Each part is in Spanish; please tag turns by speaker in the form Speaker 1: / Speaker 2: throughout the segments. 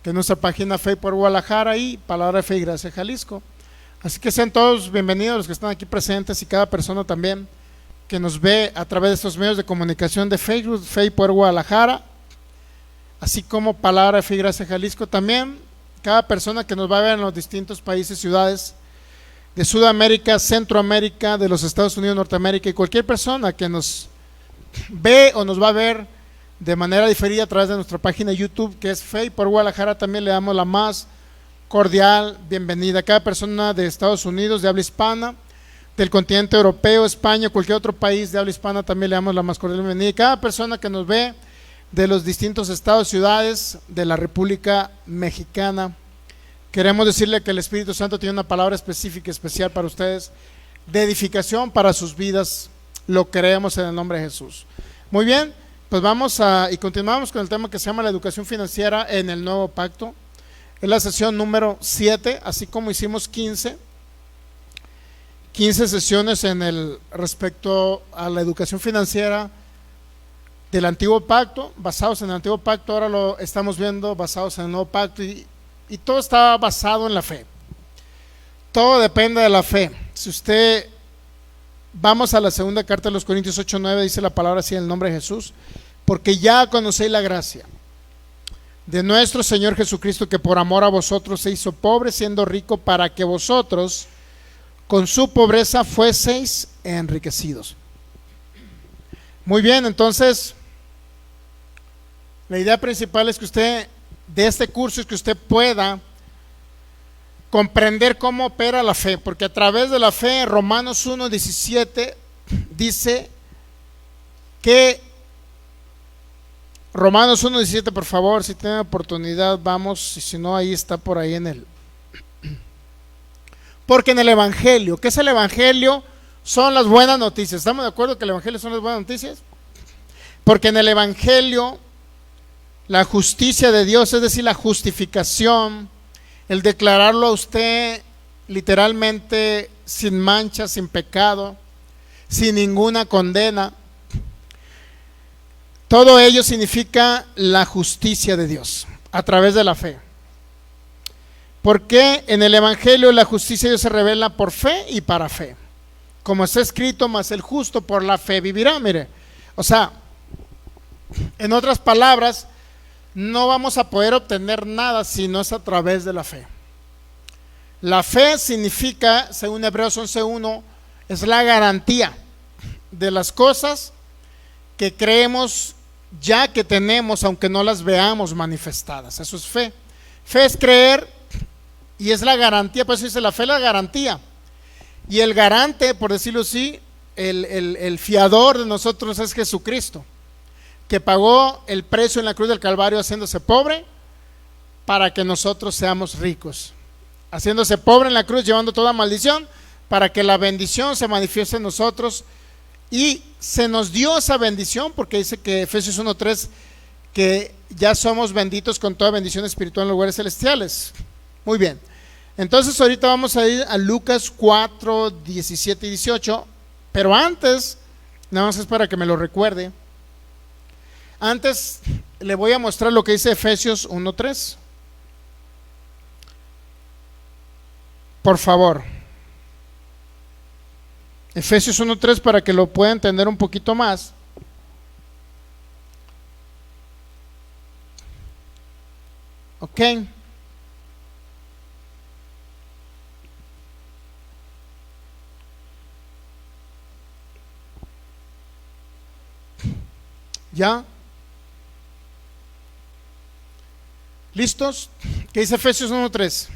Speaker 1: que es nuestra página Fe por Guadalajara y Palabra de Fe y Gracia Jalisco. Así que sean todos bienvenidos los que están aquí presentes y cada persona también que nos ve a través de estos medios de comunicación de Facebook, Fe por Guadalajara, así como Palabra de Fe y Gracia Jalisco también. Cada persona que nos va a ver en los distintos países, ciudades de Sudamérica, Centroamérica, de los Estados Unidos, Norteamérica, y cualquier persona que nos ve o nos va a ver de manera diferida a través de nuestra página de YouTube, que es Fe por Guadalajara, también le damos la más cordial bienvenida a cada persona de Estados Unidos, de habla hispana, del continente europeo, España, cualquier otro país de habla hispana, también le damos la más cordial bienvenida. Y cada persona que nos ve de los distintos estados, ciudades de la República Mexicana, queremos decirle que el Espíritu Santo tiene una palabra específica, especial para ustedes, de edificación para sus vidas. Lo creemos en el nombre de Jesús. Muy bien, pues vamos y continuamos con el tema que se llama la educación financiera en el nuevo pacto. Es la sesión número 7, así como hicimos 15 sesiones respecto a la educación financiera del antiguo pacto, basados en el antiguo pacto. Ahora lo estamos viendo basados en el nuevo pacto, y todo está basado en la fe. Todo depende de la fe. Si usted, vamos a la segunda carta de los Corintios 8:9, dice la palabra así en el nombre de Jesús: porque ya conocéis la gracia de nuestro Señor Jesucristo, que por amor a vosotros se hizo pobre, siendo rico, para que vosotros con su pobreza fueseis enriquecidos. Muy bien, entonces la idea principal es que usted, de este curso, es que usted pueda comprender cómo opera la fe, porque a través de la fe, Romanos 1:17 dice que, Romanos 1:17, por favor, si tienen oportunidad, vamos, y si no, ahí está por ahí en el, porque en el Evangelio, ¿qué es el Evangelio? Son las buenas noticias. ¿Estamos de acuerdo que el Evangelio son las buenas noticias? Porque en el Evangelio, la justicia de Dios, es decir, la justificación, el declararlo a usted literalmente sin mancha, sin pecado, sin ninguna condena, todo ello significa la justicia de Dios a través de la fe. Porque en el Evangelio la justicia de Dios se revela por fe y para fe, como está escrito: mas el justo por la fe vivirá. Mire, o sea, en otras palabras, no vamos a poder obtener nada si no es a través de la fe. La fe significa, según Hebreos 11:1, es la garantía de las cosas que creemos ya que tenemos, aunque no las veamos manifestadas. Eso es fe. Fe es creer y es la garantía. Por eso dice la fe, la garantía. Y el garante, por decirlo así, el fiador de nosotros es Jesucristo, que pagó el precio en la cruz del Calvario haciéndose pobre para que nosotros seamos ricos, haciéndose pobre en la cruz, llevando toda maldición para que la bendición se manifieste en nosotros. Y se nos dio esa bendición, porque dice que Efesios 1:3, que ya somos benditos con toda bendición espiritual en lugares celestiales. Muy bien, entonces ahorita vamos a ir a Lucas 4:17 y 18, pero antes, nada más es para que me lo recuerde, antes le voy a mostrar lo que dice Efesios 1:3. Por favor, Efesios 1:3, para que lo pueda entender un poquito más. Ok. ¿Ya? ¿Listos? ¿Qué dice Efesios 1:3?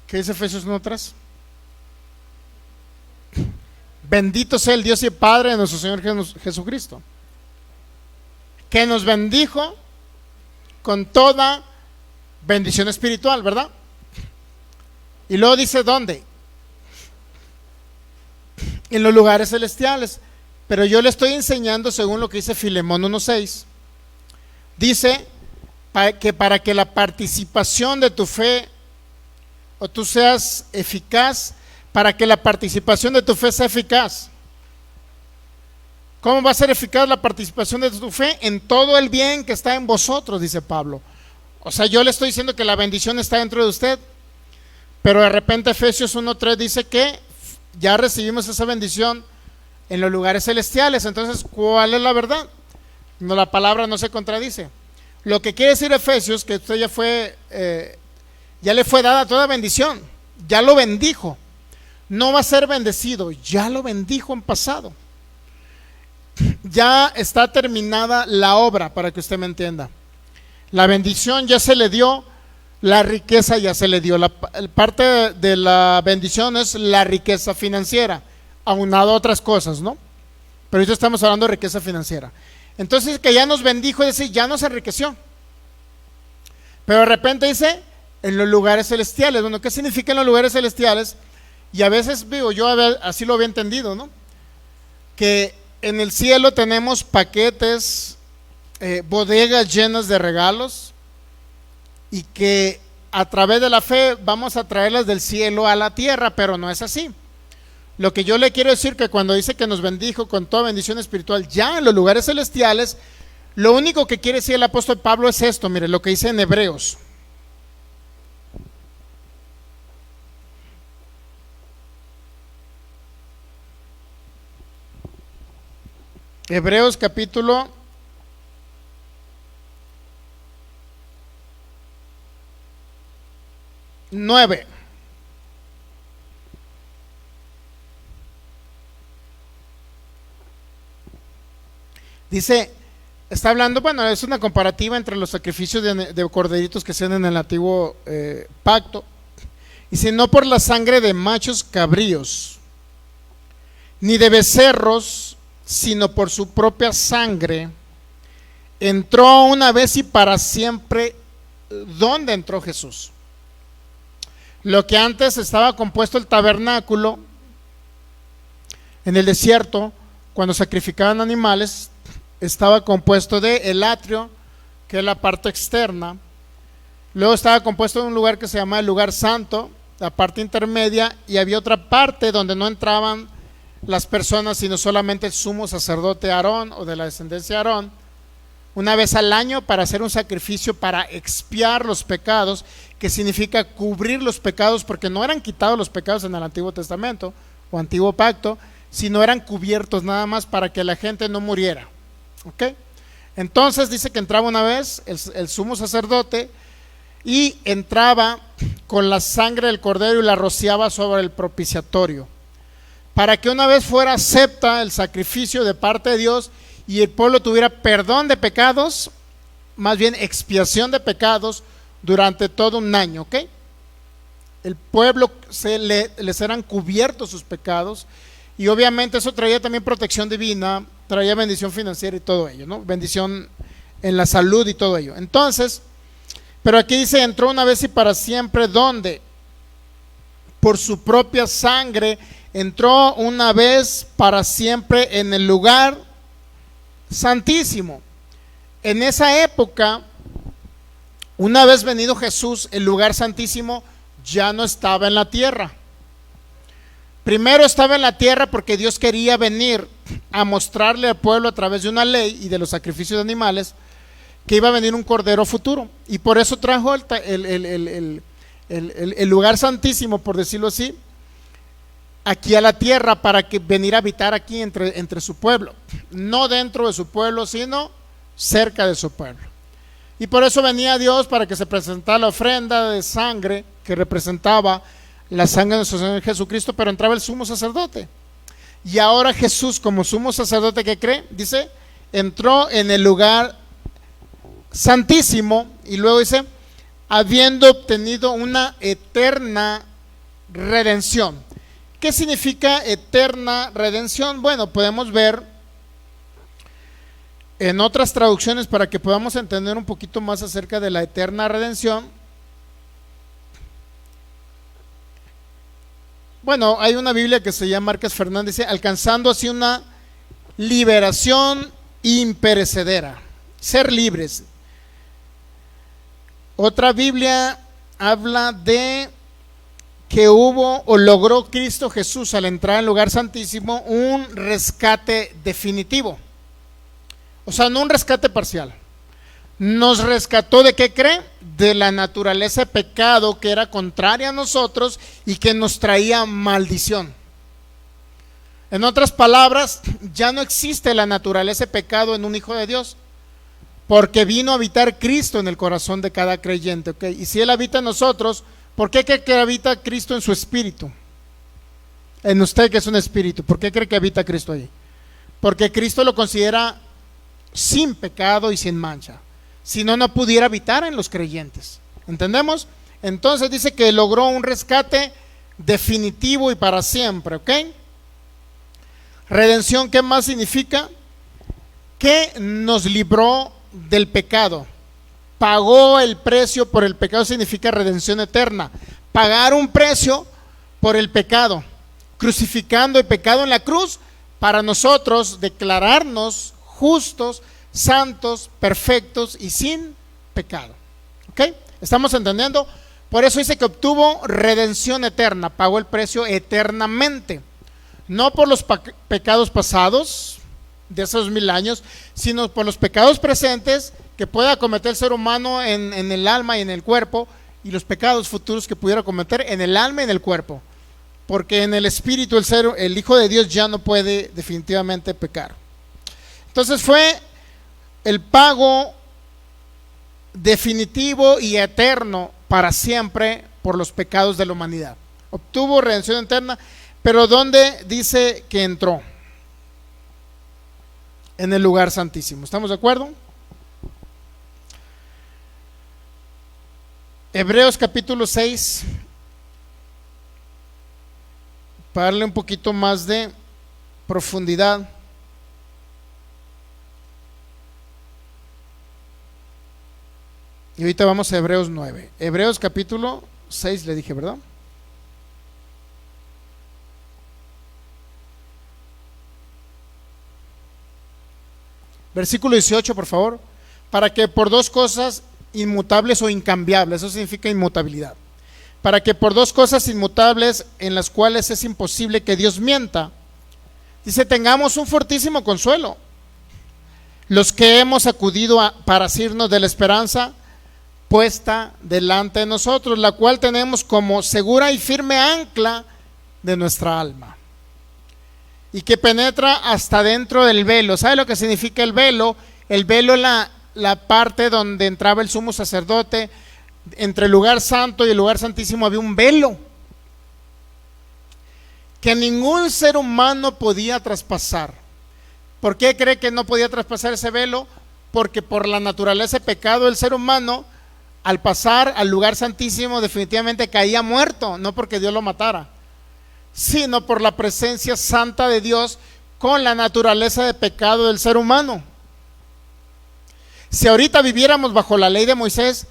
Speaker 1: ¿Qué dice Efesios 1:3? Bendito sea el Dios y Padre de nuestro Señor Jesucristo, que nos bendijo con toda bendición espiritual, ¿verdad? Y luego dice, ¿dónde? En los lugares celestiales. Pero yo le estoy enseñando según lo que dice Filemón 1:6. Dice que para que la participación de tu fe, o tú seas eficaz, para que la participación de tu fe sea eficaz, ¿Cómo va a ser eficaz la participación de tu fe? En todo el bien que está en vosotros, dice Pablo. O sea, yo le estoy diciendo que la bendición está dentro de usted, pero de repente Efesios 1:3 dice que ya recibimos esa bendición en los lugares celestiales. Entonces, ¿cuál es la verdad? No, la palabra no se contradice. Lo que quiere decir Efesios, que usted ya le fue dada toda bendición, ya lo bendijo. No va a ser bendecido, ya lo bendijo en pasado. Ya está terminada la obra, para que usted me entienda. La bendición ya se le dio, la riqueza ya se le dio. Parte de la bendición es la riqueza financiera, aunado a otras cosas, ¿no? Pero ahorita estamos hablando de riqueza financiera. Entonces, que ya nos bendijo, es decir, ya nos enriqueció. Pero de repente dice, en los lugares celestiales. Bueno, ¿qué significa en los lugares celestiales? Y a veces, digo, yo así lo había entendido, ¿no? Que en el cielo tenemos paquetes, bodegas llenas de regalos, y que a través de la fe vamos a traerlas del cielo a la tierra, pero no es así. Lo que yo le quiero decir, que cuando dice que nos bendijo con toda bendición espiritual ya en los lugares celestiales, lo único que quiere decir el apóstol Pablo es esto. Mire lo que dice en Hebreos. Hebreos capítulo 9. Dice, está hablando, bueno, es una comparativa entre los sacrificios de corderitos que se hacen en el antiguo pacto. Dice, no por la sangre de machos cabríos, ni de becerros, sino por su propia sangre, entró una vez y para siempre. ¿Dónde entró Jesús? Lo que antes estaba compuesto el tabernáculo en el desierto, cuando sacrificaban animales, estaba compuesto de el atrio, que es la parte externa. Luego estaba compuesto de un lugar que se llama el lugar santo, la parte intermedia, y había otra parte donde no entraban las personas, sino solamente el sumo sacerdote Aarón, o de la descendencia de Aarón, una vez al año, para hacer un sacrificio para expiar los pecados, que significa cubrir los pecados, porque no eran quitados los pecados en el Antiguo Testamento o Antiguo Pacto, sino eran cubiertos nada más para que la gente no muriera. ¿Ok? Entonces dice que entraba una vez el sumo sacerdote, y entraba con la sangre del cordero y la rociaba sobre el propiciatorio, para que una vez fuera acepta el sacrificio de parte de Dios y el pueblo tuviera perdón de pecados, más bien expiación de pecados, durante todo un año. ¿Ok? El pueblo les eran cubiertos sus pecados, y obviamente eso traía también protección divina, traía bendición financiera y todo ello, ¿no? Bendición en la salud y todo ello. Entonces, pero aquí dice, entró una vez y para siempre. ¿Dónde? Por su propia sangre entró una vez para siempre en el lugar santísimo. En esa época, una vez venido Jesús, el lugar santísimo ya no estaba en la tierra. Primero estaba en la tierra porque Dios quería venir a mostrarle al pueblo a través de una ley y de los sacrificios de animales que iba a venir un cordero futuro, y por eso trajo el lugar santísimo, por decirlo así, aquí a la tierra, para que venir a habitar aquí entre su pueblo, no dentro de su pueblo, sino cerca de su pueblo. Y por eso venía Dios, para que se presentara la ofrenda de sangre que representaba la sangre de nuestro Señor Jesucristo, pero entraba el sumo sacerdote. Y ahora Jesús, como sumo sacerdote, que cree, dice, entró en el lugar santísimo, y luego dice, habiendo obtenido una eterna redención. ¿Qué significa eterna redención? Bueno, podemos ver en otras traducciones para que podamos entender un poquito más acerca de la eterna redención. Bueno, hay una Biblia que se llama Márquez Fernández, dice, alcanzando así una liberación imperecedera, ser libres. Otra Biblia habla de que hubo o logró Cristo Jesús al entrar en el lugar santísimo un rescate definitivo. O sea, no un rescate parcial. Nos rescató ¿de qué cree? De la naturaleza de pecado que era contraria a nosotros y que nos traía maldición. En otras palabras, ya no existe la naturaleza de pecado en un hijo de Dios, porque vino a habitar Cristo en el corazón de cada creyente, ¿ok? Y si Él habita en nosotros, ¿por qué cree que habita Cristo en su espíritu? En usted, que es un espíritu, ¿por qué cree que habita Cristo ahí? Porque Cristo lo considera sin pecado y sin mancha. Si no, no pudiera habitar en los creyentes. ¿Entendemos? Entonces dice que logró un rescate definitivo y para siempre, ¿ok? Redención, ¿qué más significa? Que nos libró del pecado. Pagó el precio por el pecado, significa redención eterna. Pagar un precio por el pecado, crucificando el pecado en la cruz para nosotros declararnos justos, santos, perfectos y sin pecado. ¿Ok? ¿Estamos entendiendo? Por eso dice que obtuvo redención eterna, pagó el precio eternamente. No por los pecados pasados de esos 1000 años, sino por los pecados presentes que pueda cometer el ser humano en el alma y en el cuerpo, y los pecados futuros que pudiera cometer en el alma y en el cuerpo. Porque en el espíritu el Hijo de Dios ya no puede definitivamente pecar. Entonces fue el pago definitivo y eterno para siempre por los pecados de la humanidad. Obtuvo redención eterna, pero ¿dónde dice que entró? En el lugar santísimo. ¿Estamos de acuerdo? Hebreos capítulo 6, para darle un poquito más de profundidad. Y ahorita vamos a Hebreos 9. Hebreos capítulo 6, le dije, ¿verdad? Versículo 18, por favor. Para que por dos cosas inmutables o incambiables, eso significa inmutabilidad. Para que por dos cosas inmutables en las cuales es imposible que Dios mienta, dice, tengamos un fortísimo consuelo. Los que hemos acudido para asirnos de la esperanza puesta delante de nosotros, la cual tenemos como segura y firme ancla de nuestra alma, y que penetra hasta dentro del velo. ¿Sabe lo que significa el velo? El velo es la parte donde entraba el sumo sacerdote. Entre el lugar santo y el lugar santísimo había un velo que ningún ser humano podía traspasar. ¿Por qué cree que no podía traspasar ese velo? Porque por la naturaleza de pecado del ser humano, al pasar al lugar santísimo definitivamente caía muerto, no porque Dios lo matara, sino por la presencia santa de Dios con la naturaleza de pecado del ser humano. Si ahorita viviéramos bajo la ley de Moisés,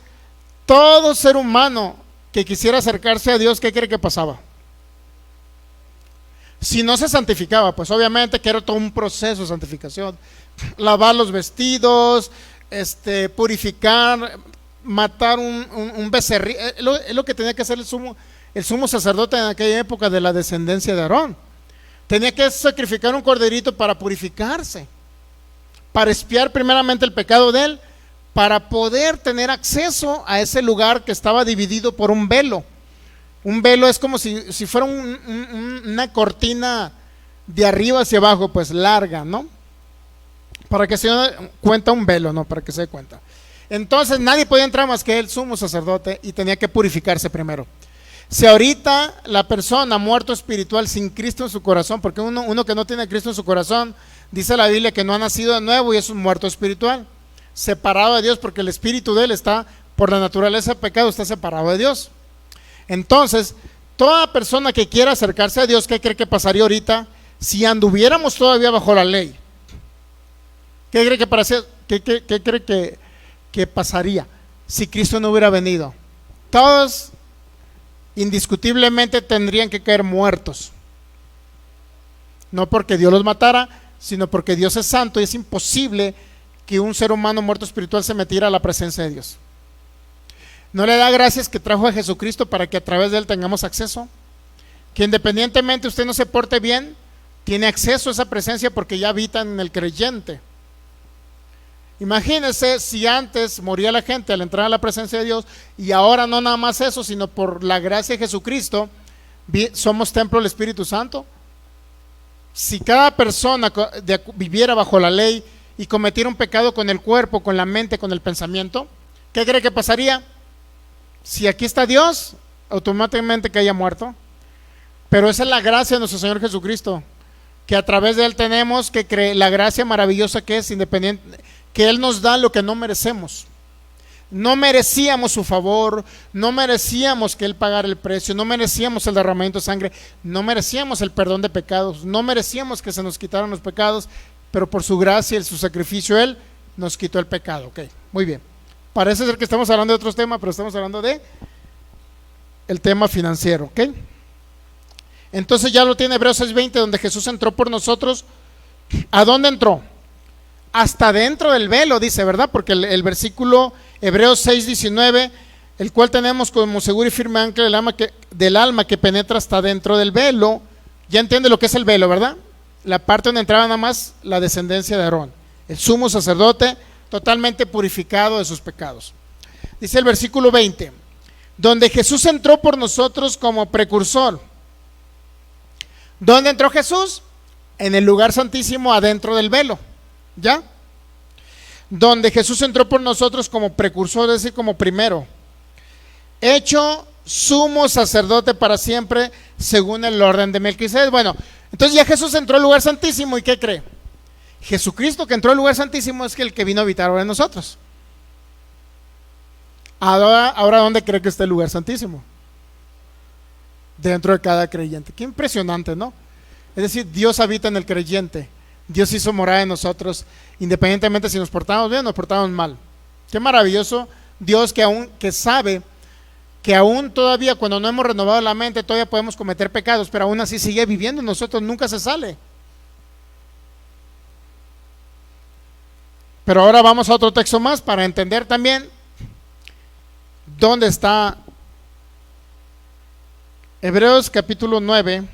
Speaker 1: todo ser humano que quisiera acercarse a Dios, ¿qué cree que pasaba? Si no se santificaba, pues obviamente que era todo un proceso de santificación. Lavar los vestidos, purificar, matar un becerrillo. Es lo que tenía que hacer el sumo sacerdote en aquella época de la descendencia de Aarón. Tenía que sacrificar un corderito para purificarse, para expiar primeramente el pecado de él, para poder tener acceso a ese lugar que estaba dividido por un velo. Un velo es como si fuera una cortina de arriba hacia abajo, pues larga, ¿no? Para que se dé cuenta, un velo, ¿no? Para que se dé cuenta. Entonces nadie podía entrar más que el sumo sacerdote y tenía que purificarse primero. Si ahorita la persona muerto espiritual sin Cristo en su corazón, porque uno que no tiene a Cristo en su corazón, dice la Biblia que no ha nacido de nuevo y es un muerto espiritual, separado de Dios, porque el espíritu de él está, por la naturaleza del pecado, está separado de Dios. Entonces, toda persona que quiera acercarse a Dios, ¿qué cree que pasaría ahorita si anduviéramos todavía bajo la ley? ¿Qué cree que pasaría si Cristo no hubiera venido? Todos indiscutiblemente tendrían que caer muertos, no porque Dios los matara, sino porque Dios es santo y es imposible que un ser humano muerto espiritual se metiera a la presencia de Dios. ¿No le da gracias que trajo a Jesucristo para que a través de él tengamos acceso? Que independientemente usted no se porte bien, tiene acceso a esa presencia porque ya habita en el creyente. Imagínense si antes moría la gente al entrar a la presencia de Dios, y ahora no nada más eso, sino por la gracia de Jesucristo somos templo del Espíritu Santo. Si cada persona viviera bajo la ley y cometiera un pecado con el cuerpo, con la mente, con el pensamiento, ¿qué cree que pasaría? Si aquí está Dios, automáticamente que haya muerto. Pero esa es la gracia de nuestro Señor Jesucristo, que a través de él tenemos que creer la gracia maravillosa que es independiente, que él nos da lo que no merecemos. No merecíamos su favor, no merecíamos que él pagara el precio, no merecíamos el derramamiento de sangre, no merecíamos el perdón de pecados, no merecíamos que se nos quitaran los pecados, pero por su gracia y su sacrificio él nos quitó el pecado. Ok, muy bien. Parece ser que estamos hablando de otros temas, pero estamos hablando de el tema financiero, ¿ok? Entonces ya lo tiene Hebreos 6:20, donde Jesús entró por nosotros. ¿A dónde entró? Hasta dentro del velo, dice, ¿verdad? Porque el versículo Hebreos 6:19, el cual tenemos como seguro y firme ancla del alma que penetra hasta dentro del velo. Ya entiende lo que es el velo, ¿verdad? La parte donde entraba nada más la descendencia de Aarón, el sumo sacerdote totalmente purificado de sus pecados. Dice el versículo 20, donde Jesús entró por nosotros como precursor. ¿Dónde entró Jesús? En el lugar santísimo adentro del velo. ¿Ya? Donde Jesús entró por nosotros como precursor, es decir, como primero, hecho sumo sacerdote para siempre según el orden de Melquisedec. Bueno, entonces ya Jesús entró al lugar santísimo, ¿y qué cree? Jesucristo que entró al lugar santísimo es el que vino a habitar ahora en nosotros. Ahora ¿dónde cree que está el lugar santísimo? Dentro de cada creyente. Qué impresionante, ¿no? Es decir, Dios habita en el creyente. Dios hizo morada en nosotros, independientemente si nos portamos bien o nos portamos mal. Qué maravilloso Dios que sabe que aún todavía cuando no hemos renovado la mente todavía podemos cometer pecados, pero aún así sigue viviendo en nosotros, nunca se sale. Pero ahora vamos a otro texto más para entender también dónde está Hebreos capítulo 9.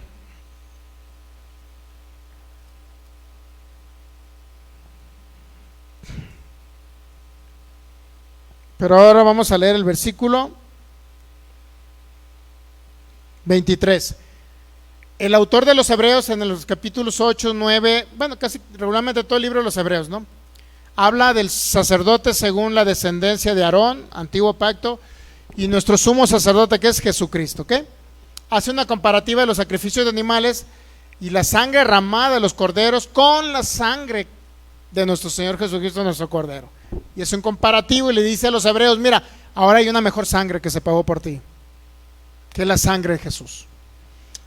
Speaker 1: Pero ahora vamos a leer el versículo 23. El autor de los Hebreos en los capítulos 8, 9, bueno, casi regularmente todo el libro de los Hebreos, ¿no? Habla del sacerdote según la descendencia de Aarón, antiguo pacto, y nuestro sumo sacerdote que es Jesucristo, ¿ok? Hace una comparativa de los sacrificios de animales y la sangre derramada de los corderos con la sangre de nuestro Señor Jesucristo, nuestro cordero. Y es un comparativo y le dice a los hebreos, mira, ahora hay una mejor sangre que se pagó por ti, que es la sangre de Jesús.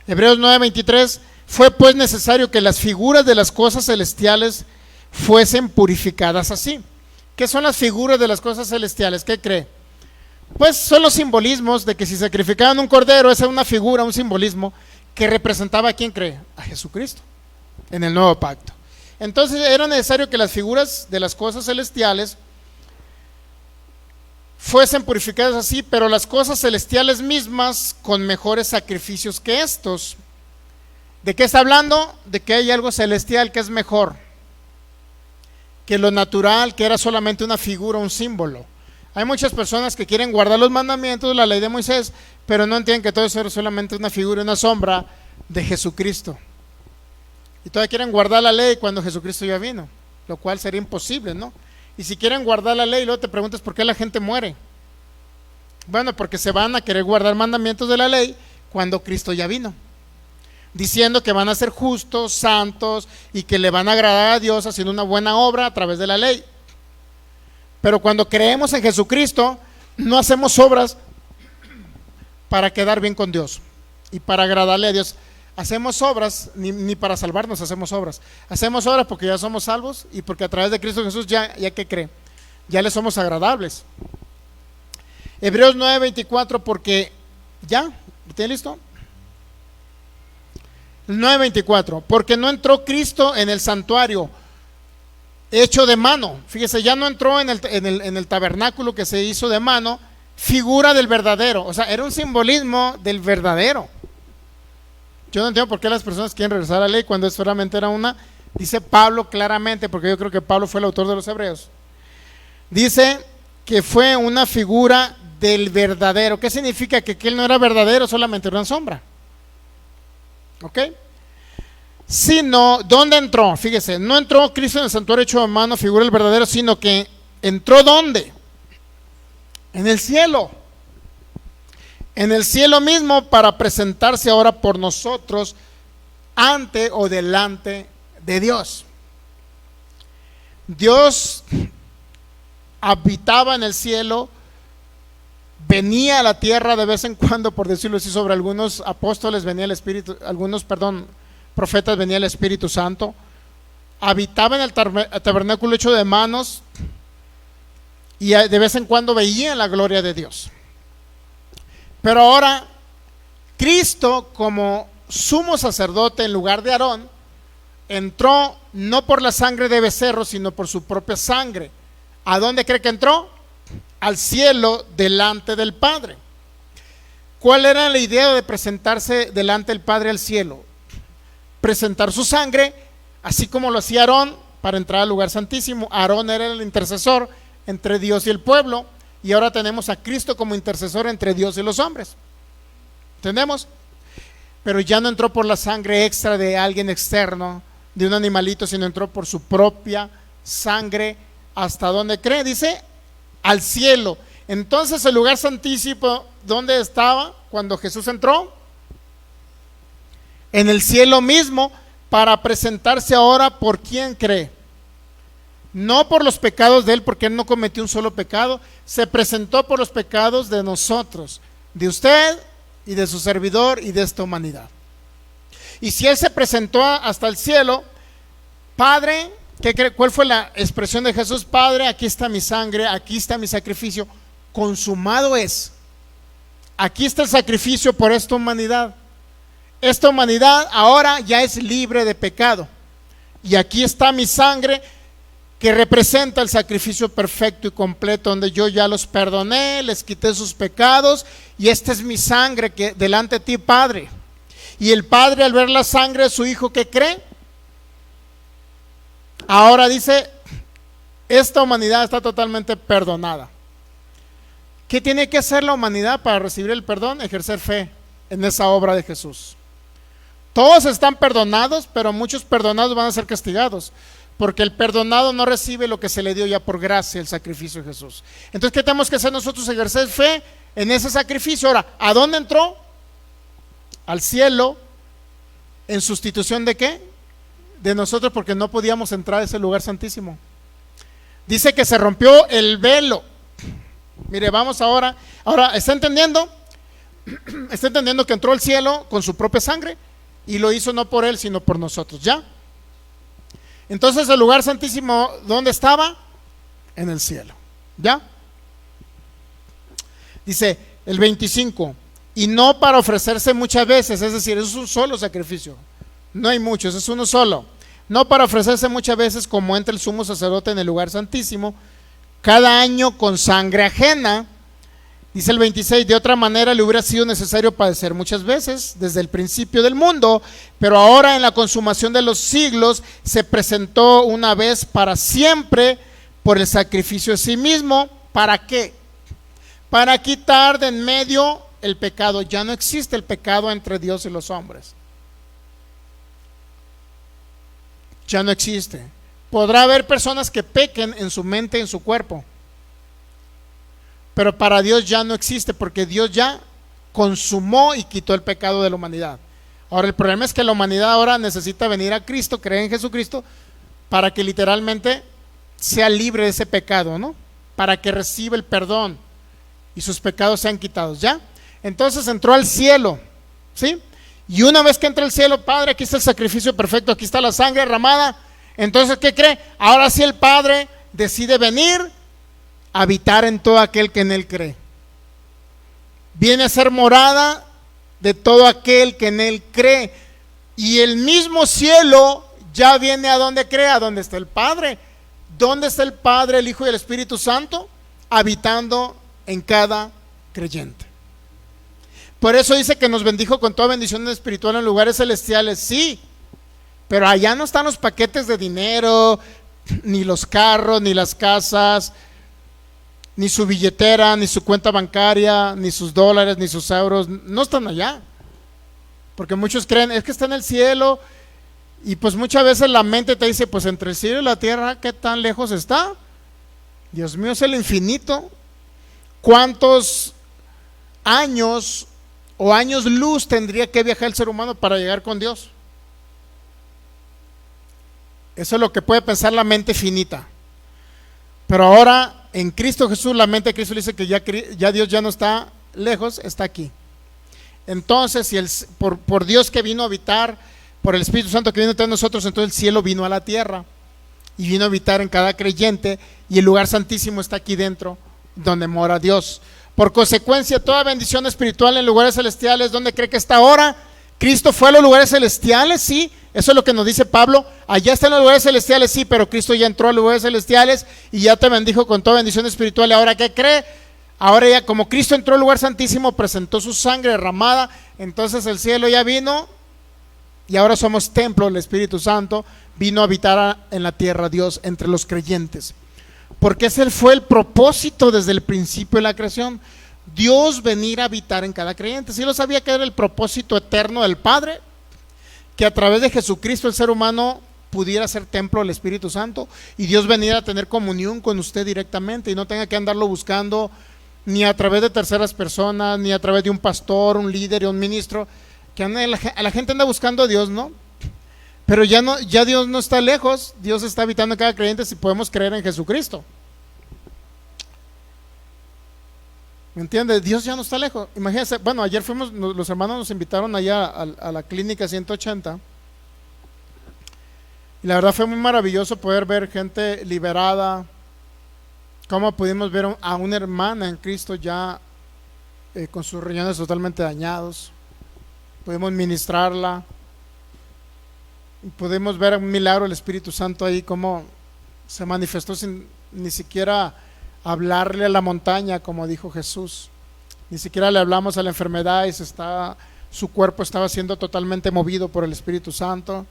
Speaker 1: Hebreos 9:23, fue pues necesario que las figuras de las cosas celestiales fuesen purificadas así. ¿Qué son las figuras de las cosas celestiales? ¿Qué cree? Pues son los simbolismos de que si sacrificaban un cordero, esa es una figura, un simbolismo que representaba a quién cree, a Jesucristo en el nuevo pacto. Entonces era necesario que las figuras de las cosas celestiales fuesen purificadas así, pero las cosas celestiales mismas con mejores sacrificios que estos. ¿De qué está hablando? De que hay algo celestial que es mejor que lo natural, que era solamente una figura, un símbolo. Hay muchas personas que quieren guardar los mandamientos de la ley de Moisés, pero no entienden que todo eso era solamente una figura, una sombra de Jesucristo. Y todavía quieren guardar la ley cuando Jesucristo ya vino, lo cual sería imposible, ¿no? Y si quieren guardar la ley, luego te preguntas por qué la gente muere. Bueno, porque se van a querer guardar mandamientos de la ley cuando Cristo ya vino, diciendo que van a ser justos, santos y que le van a agradar a Dios haciendo una buena obra a través de la ley. Pero cuando creemos en Jesucristo, no hacemos obras para quedar bien con Dios y para agradarle a Dios. Hacemos obras, ni para salvarnos hacemos obras. Hacemos obras porque ya somos salvos y porque a través de Cristo Jesús ya que cree, ya le somos agradables. Hebreos 9:24, porque ya, ¿tiene listo? 9:24, porque no entró Cristo en el santuario hecho de mano. Fíjese, ya no entró en el tabernáculo que se hizo de mano, figura del verdadero. O sea, era un simbolismo del verdadero. Yo no entiendo por qué las personas quieren regresar a la ley cuando solamente era una. Dice Pablo claramente, porque yo creo que Pablo fue el autor de los Hebreos. Dice que fue una figura del verdadero. ¿Qué significa? Que él no era verdadero, solamente era una sombra. ¿Ok? Sino, ¿dónde entró? Fíjese, no entró Cristo en el santuario hecho a mano, figura del verdadero, sino que entró ¿dónde? En el cielo. En el cielo mismo, para presentarse ahora por nosotros ante o delante de Dios. Dios habitaba en el cielo, venía a la tierra de vez en cuando, por decirlo así, sobre algunos apóstoles venía el Espíritu, profetas venía el Espíritu Santo, habitaba en el tabernáculo hecho de manos y de vez en cuando veía la gloria de Dios. Pero ahora Cristo, como sumo sacerdote en lugar de Aarón, entró no por la sangre de becerro, sino por su propia sangre. ¿A dónde cree que entró? Al cielo, delante del Padre. ¿Cuál era la idea de presentarse delante del Padre al cielo? Presentar su sangre, así como lo hacía Aarón para entrar al lugar santísimo. Aarón era el intercesor entre Dios y el pueblo, y ahora tenemos a Cristo como intercesor entre Dios y los hombres. ¿Entendemos? Pero ya no entró por la sangre extra de alguien externo, de un animalito, sino entró por su propia sangre. ¿Hasta dónde cree? Dice, al cielo. Entonces el lugar santísimo, ¿dónde estaba cuando Jesús entró? En el cielo mismo, para presentarse ahora por quién cree. No por los pecados de él, porque él no cometió un solo pecado. Se presentó por los pecados de nosotros, de usted y de su servidor y de esta humanidad. Y si él se presentó hasta el cielo, Padre, ¿cuál fue la expresión de Jesús? Padre, aquí está mi sangre, aquí está mi sacrificio, consumado es. Aquí está el sacrificio por esta humanidad. Esta humanidad ahora ya es libre de pecado. Y aquí está mi sangre, que representa el sacrificio perfecto y completo, donde yo ya los perdoné, les quité sus pecados, y esta es mi sangre que delante de ti, Padre. Y el Padre, al ver la sangre de su Hijo, ¿qué cree? Ahora dice, esta humanidad está totalmente perdonada. ¿Qué tiene que hacer la humanidad para recibir el perdón? Ejercer fe en esa obra de Jesús. Todos están perdonados, pero muchos perdonados van a ser castigados, porque el perdonado no recibe lo que se le dio ya por gracia, el sacrificio de Jesús. Entonces, ¿qué tenemos que hacer nosotros? Ejercer fe en ese sacrificio. Ahora, ¿a dónde entró? Al cielo. ¿En sustitución de qué? De nosotros, porque no podíamos entrar a ese lugar santísimo. Dice que se rompió el velo. Mire, vamos ahora. ¿Está entendiendo? Está entendiendo que entró al cielo con su propia sangre y lo hizo no por él, sino por nosotros. ¿Ya? Entonces el lugar santísimo, ¿dónde estaba? En el cielo. ¿Ya? Dice el 25, y no para ofrecerse muchas veces, es decir, es un solo sacrificio, no hay muchos, es uno solo. No para ofrecerse muchas veces, como entra el sumo sacerdote en el lugar santísimo, cada año con sangre ajena. Dice el 26, de otra manera le hubiera sido necesario padecer muchas veces desde el principio del mundo, pero ahora en la consumación de los siglos se presentó una vez para siempre por el sacrificio de sí mismo. ¿Para qué? Para quitar de en medio el pecado. Ya no existe el pecado entre Dios y los hombres. Ya no existe. Podrá haber personas que pequen en su mente, en su cuerpo, pero para Dios ya no existe, porque Dios ya consumó y quitó el pecado de la humanidad. Ahora el problema es que la humanidad ahora necesita venir a Cristo, creer en Jesucristo, para que literalmente sea libre de ese pecado, ¿no? Para que reciba el perdón y sus pecados sean quitados, ¿ya? Entonces entró al cielo, ¿sí? Y una vez que entra al cielo, Padre, aquí está el sacrificio perfecto, aquí está la sangre derramada. Entonces, ¿qué cree? Ahora sí el Padre decide venir habitar en todo aquel que en él cree. Viene a ser morada de todo aquel que en él cree. Y el mismo cielo ya viene a donde cree, a donde está el Padre. ¿Dónde está el Padre, el Hijo y el Espíritu Santo? Habitando en cada creyente. Por eso dice que nos bendijo con toda bendición espiritual en lugares celestiales, sí, pero allá no están los paquetes de dinero, ni los carros, ni las casas, ni su billetera, ni su cuenta bancaria, ni sus dólares, ni sus euros, no están allá. Porque muchos creen, es que está en el cielo, y pues muchas veces la mente te dice, pues entre el cielo y la tierra, ¿qué tan lejos está? Dios mío, es el infinito. ¿Cuántos años o años luz tendría que viajar el ser humano para llegar con Dios? Eso es lo que puede pensar la mente finita. Pero ahora en Cristo Jesús, la mente de Cristo dice que ya Dios ya no está lejos, está aquí. Entonces, si por Dios que vino a habitar, por el Espíritu Santo que vino entre nosotros, entonces el cielo vino a la tierra y vino a habitar en cada creyente, y el lugar santísimo está aquí dentro, donde mora Dios. Por consecuencia, toda bendición espiritual en lugares celestiales, ¿dónde cree que está ahora? Cristo fue a los lugares celestiales, sí, eso es lo que nos dice Pablo. Allá están los lugares celestiales, sí, pero Cristo ya entró a los lugares celestiales y ya te bendijo con toda bendición espiritual. ¿Y ahora qué cree? Ahora ya, como Cristo entró al lugar santísimo, presentó su sangre derramada, entonces el cielo ya vino y ahora somos templo del Espíritu Santo. Vino a habitar en la tierra Dios entre los creyentes, porque ese fue el propósito desde el principio de la creación. Dios venir a habitar en cada creyente. ¿Sí lo sabía que era el propósito eterno del Padre? Que a través de Jesucristo el ser humano pudiera ser templo del Espíritu Santo y Dios veniera a tener comunión con usted directamente y no tenga que andarlo buscando ni a través de terceras personas, ni a través de un pastor, un líder y un ministro, que la gente anda buscando a Dios, ¿no? Pero ya Dios no está lejos, Dios está habitando en cada creyente si podemos creer en Jesucristo. ¿Me entiendes? Dios ya no está lejos. Imagínense, bueno, ayer los hermanos nos invitaron allá a la clínica 180. Y la verdad fue muy maravilloso poder ver gente liberada. Cómo pudimos ver a una hermana en Cristo ya con sus riñones totalmente dañados. Pudimos ministrarla. Y pudimos ver un milagro del Espíritu Santo ahí, cómo se manifestó sin ni siquiera hablarle a la montaña, como dijo Jesús. Ni siquiera le hablamos a la enfermedad y su cuerpo estaba siendo totalmente movido por el Espíritu Santo.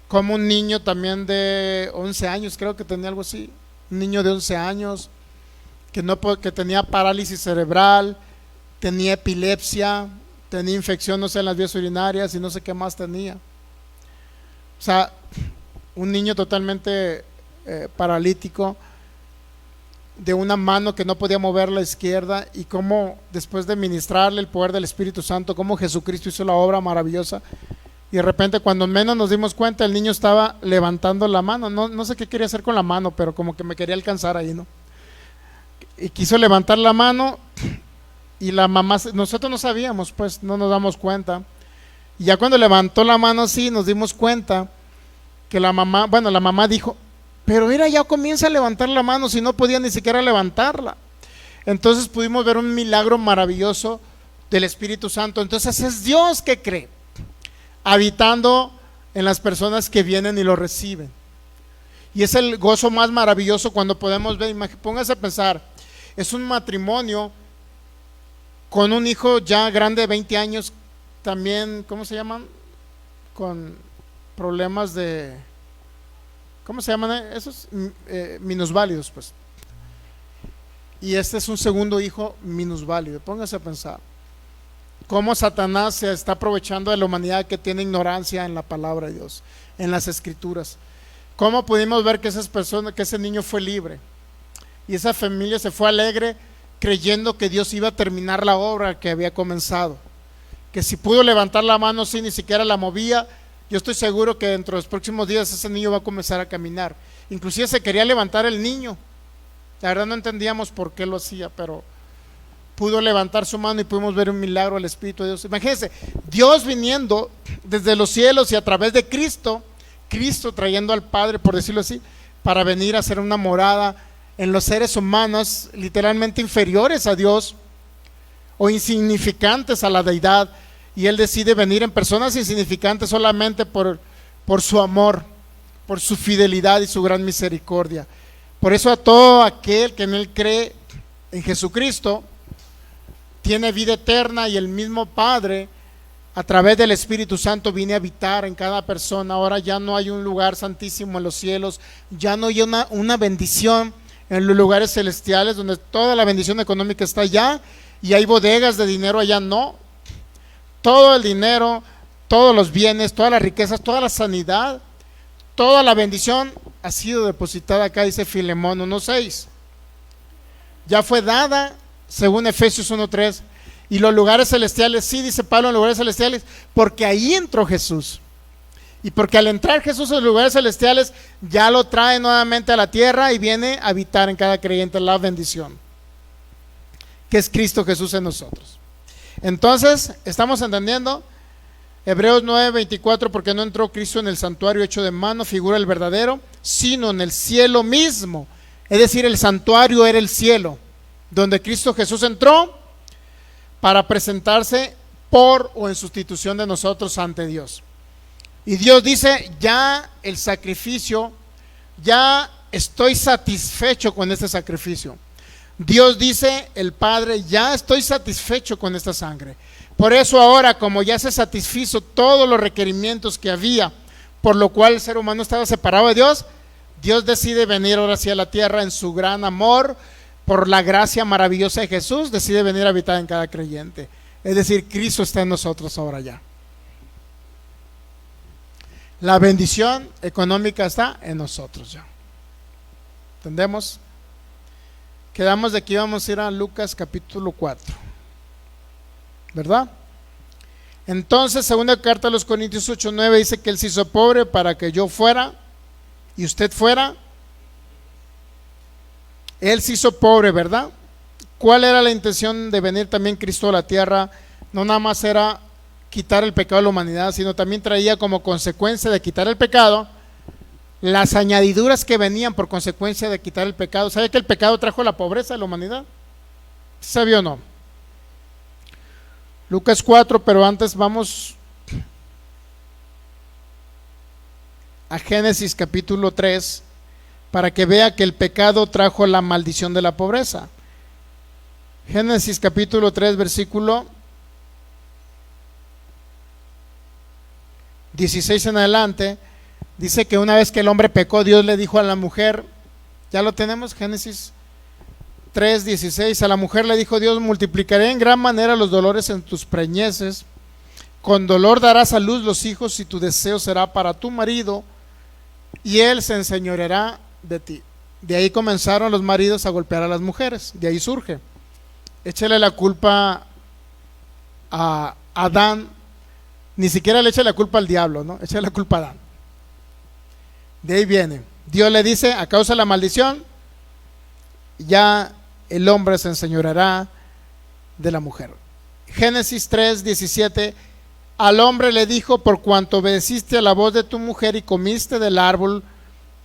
Speaker 1: Como un niño también de 11 años, creo que tenía algo así, un niño de 11 años que tenía parálisis cerebral, tenía epilepsia, tenía infección, no sé, en las vías urinarias y no sé qué más tenía. O sea, un niño totalmente paralítico, de una mano que no podía mover la izquierda, y cómo después de ministrarle el poder del Espíritu Santo, cómo Jesucristo hizo la obra maravillosa, y de repente cuando menos nos dimos cuenta el niño estaba levantando la mano, no sé qué quería hacer con la mano, pero como que me quería alcanzar ahí, ¿no? Y quiso levantar la mano y la mamá, nosotros no sabíamos, pues no nos damos cuenta, y ya cuando levantó la mano así nos dimos cuenta que la mamá dijo, pero mira, ya comienza a levantar la mano, si no podía ni siquiera levantarla. Entonces pudimos ver un milagro maravilloso del Espíritu Santo. Entonces es Dios que cree, habitando en las personas que vienen y lo reciben. Y es el gozo más maravilloso cuando podemos ver, póngase a pensar, es un matrimonio con un hijo ya grande de 20 años, también, ¿cómo se llaman? Con problemas de... ¿Cómo se llaman esos? Minusválidos, pues. Y este es un segundo hijo minusválido. Póngase a pensar cómo Satanás se está aprovechando de la humanidad que tiene ignorancia en la palabra de Dios, en las escrituras. Cómo pudimos ver que ese niño fue libre y esa familia se fue alegre, creyendo que Dios iba a terminar la obra que había comenzado. Que si pudo levantar la mano, sí, ni siquiera la movía. Yo estoy seguro que dentro de los próximos días ese niño va a comenzar a caminar. Inclusive se quería levantar el niño. La verdad no entendíamos por qué lo hacía, pero pudo levantar su mano y pudimos ver un milagro del Espíritu de Dios. Imagínense, Dios viniendo desde los cielos y a través de Cristo trayendo al Padre, por decirlo así, para venir a hacer una morada en los seres humanos literalmente inferiores a Dios o insignificantes a la deidad. Y Él decide venir en personas insignificantes solamente por su amor, por su fidelidad y su gran misericordia. Por eso a todo aquel que en Él cree, en Jesucristo, tiene vida eterna y el mismo Padre a través del Espíritu Santo viene a habitar en cada persona. Ahora ya no hay un lugar santísimo en los cielos, ya no hay una bendición en los lugares celestiales donde toda la bendición económica está allá y hay bodegas de dinero allá. No, todo el dinero, todos los bienes, todas las riquezas, toda la sanidad, toda la bendición ha sido depositada acá, dice Filemón 1:6. Ya fue dada según Efesios 1:3. Y los lugares celestiales, sí, dice Pablo, en lugares celestiales, porque ahí entró Jesús. Y porque al entrar Jesús en los lugares celestiales, ya lo trae nuevamente a la tierra y viene a habitar en cada creyente la bendición, que es Cristo Jesús en nosotros. Entonces, ¿estamos entendiendo? Hebreos 9:24, porque no entró Cristo en el santuario hecho de mano, figura el verdadero, sino en el cielo mismo. Es decir, el santuario era el cielo, donde Cristo Jesús entró para presentarse por o en sustitución de nosotros ante Dios. Y Dios dice, ya el sacrificio, ya estoy satisfecho con este sacrificio. Dios dice, el Padre, ya estoy satisfecho con esta sangre. Por eso ahora, como ya se satisfizo todos los requerimientos que había, por lo cual el ser humano estaba separado de Dios, Dios decide venir ahora hacia la tierra en su gran amor. Por la gracia maravillosa de Jesús, decide venir a habitar en cada creyente. Es decir, Cristo está en nosotros ahora ya. La bendición económica está en nosotros ya. ¿Entendemos? Quedamos de que íbamos a ir a Lucas capítulo 4. ¿Verdad? Entonces, segunda carta a los Corintios 8:9 dice que Él se hizo pobre para que yo fuera y usted fuera. Él se hizo pobre, ¿verdad? ¿Cuál era la intención de venir también Cristo a la tierra? No nada más era quitar el pecado de la humanidad, sino también traía como consecuencia de quitar el pecado las añadiduras que venían por consecuencia de quitar el pecado. ¿Sabe que el pecado trajo la pobreza de la humanidad? ¿Sabía o no? Lucas 4, pero antes vamos a Génesis capítulo 3, para que vea que el pecado trajo la maldición de la pobreza. Génesis capítulo 3, versículo 16 en adelante, dice que una vez que el hombre pecó, Dios le dijo a la mujer, ya lo tenemos, Génesis 3:16, a la mujer le dijo Dios, multiplicaré en gran manera los dolores en tus preñeces, con dolor darás a luz los hijos y tu deseo será para tu marido y él se enseñoreará de ti. De ahí comenzaron los maridos a golpear a las mujeres, de ahí surge. Échale la culpa a Adán, ni siquiera le eche la culpa al diablo, ¿no? Échale la culpa a Adán. De ahí viene. Dios le dice, a causa de la maldición, ya el hombre se enseñoreará de la mujer. Génesis 3:17, al hombre le dijo, por cuanto obedeciste a la voz de tu mujer y comiste del árbol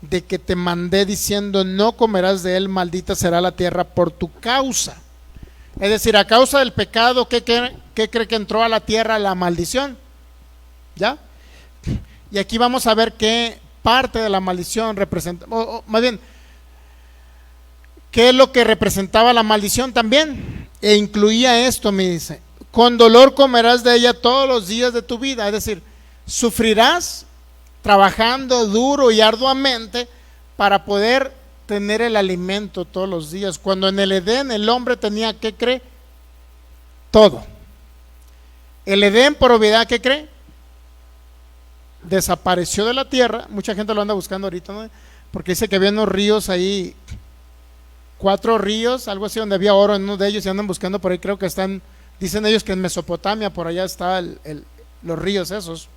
Speaker 1: de que te mandé diciendo, no comerás de él, maldita será la tierra por tu causa. Es decir, a causa del pecado, ¿qué cree que entró a la tierra? La maldición. ¿Ya? Y aquí vamos a ver qué parte de la maldición representa, o más bien, qué es lo que representaba la maldición también. E incluía esto, me dice, con dolor comerás de ella todos los días de tu vida. Es decir, sufrirás trabajando duro y arduamente para poder tener el alimento todos los días. Cuando en el Edén el hombre tenía, ¿qué cree? Todo. El Edén por obviedad, ¿qué cree? Desapareció de la tierra. Mucha gente lo anda buscando ahorita, ¿no? Porque dice que había unos ríos ahí, 4 ríos, algo así, donde había oro en uno de ellos y andan buscando por ahí. Creo que están, dicen ellos que en Mesopotamia, por allá está los ríos esos.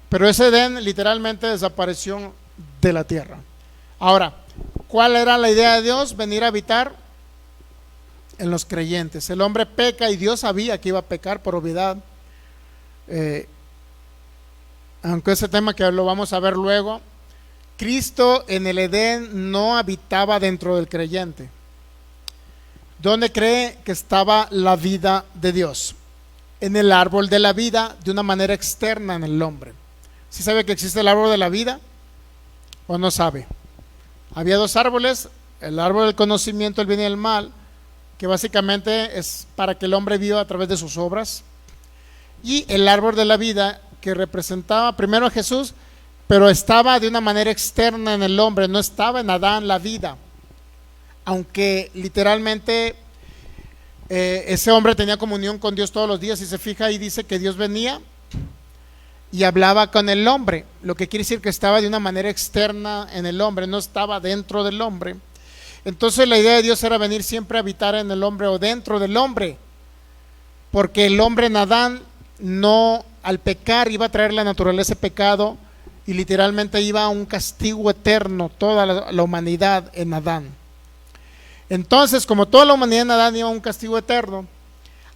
Speaker 1: Pero ese Edén literalmente desapareció de la tierra. Ahora, ¿cuál era la idea de Dios? Venir a habitar en los creyentes. El hombre peca y Dios sabía que iba a pecar por obviedad. Aunque ese tema que lo vamos a ver luego, Cristo en el Edén no habitaba dentro del creyente. ¿Dónde cree que estaba la vida de Dios? En el árbol de la vida, de una manera externa en el hombre. ¿Sí sabe que existe el árbol de la vida o no sabe? Había 2 árboles, el árbol del conocimiento del bien y del mal, que básicamente es para que el hombre viva a través de sus obras, y el árbol de la vida, que representaba primero a Jesús, pero estaba de una manera externa en el hombre, no estaba en Adán la vida, aunque literalmente ese hombre tenía comunión con Dios todos los días. Si se fija ahí dice que Dios venía y hablaba con el hombre, lo que quiere decir que estaba de una manera externa en el hombre, no estaba dentro del hombre. Entonces la idea de Dios era venir siempre a habitar en el hombre o dentro del hombre, porque el hombre en Adán, no, al pecar, iba a traer la naturaleza de pecado y literalmente iba a un castigo eterno toda la humanidad en Adán. Entonces, como toda la humanidad en Adán iba a un castigo eterno,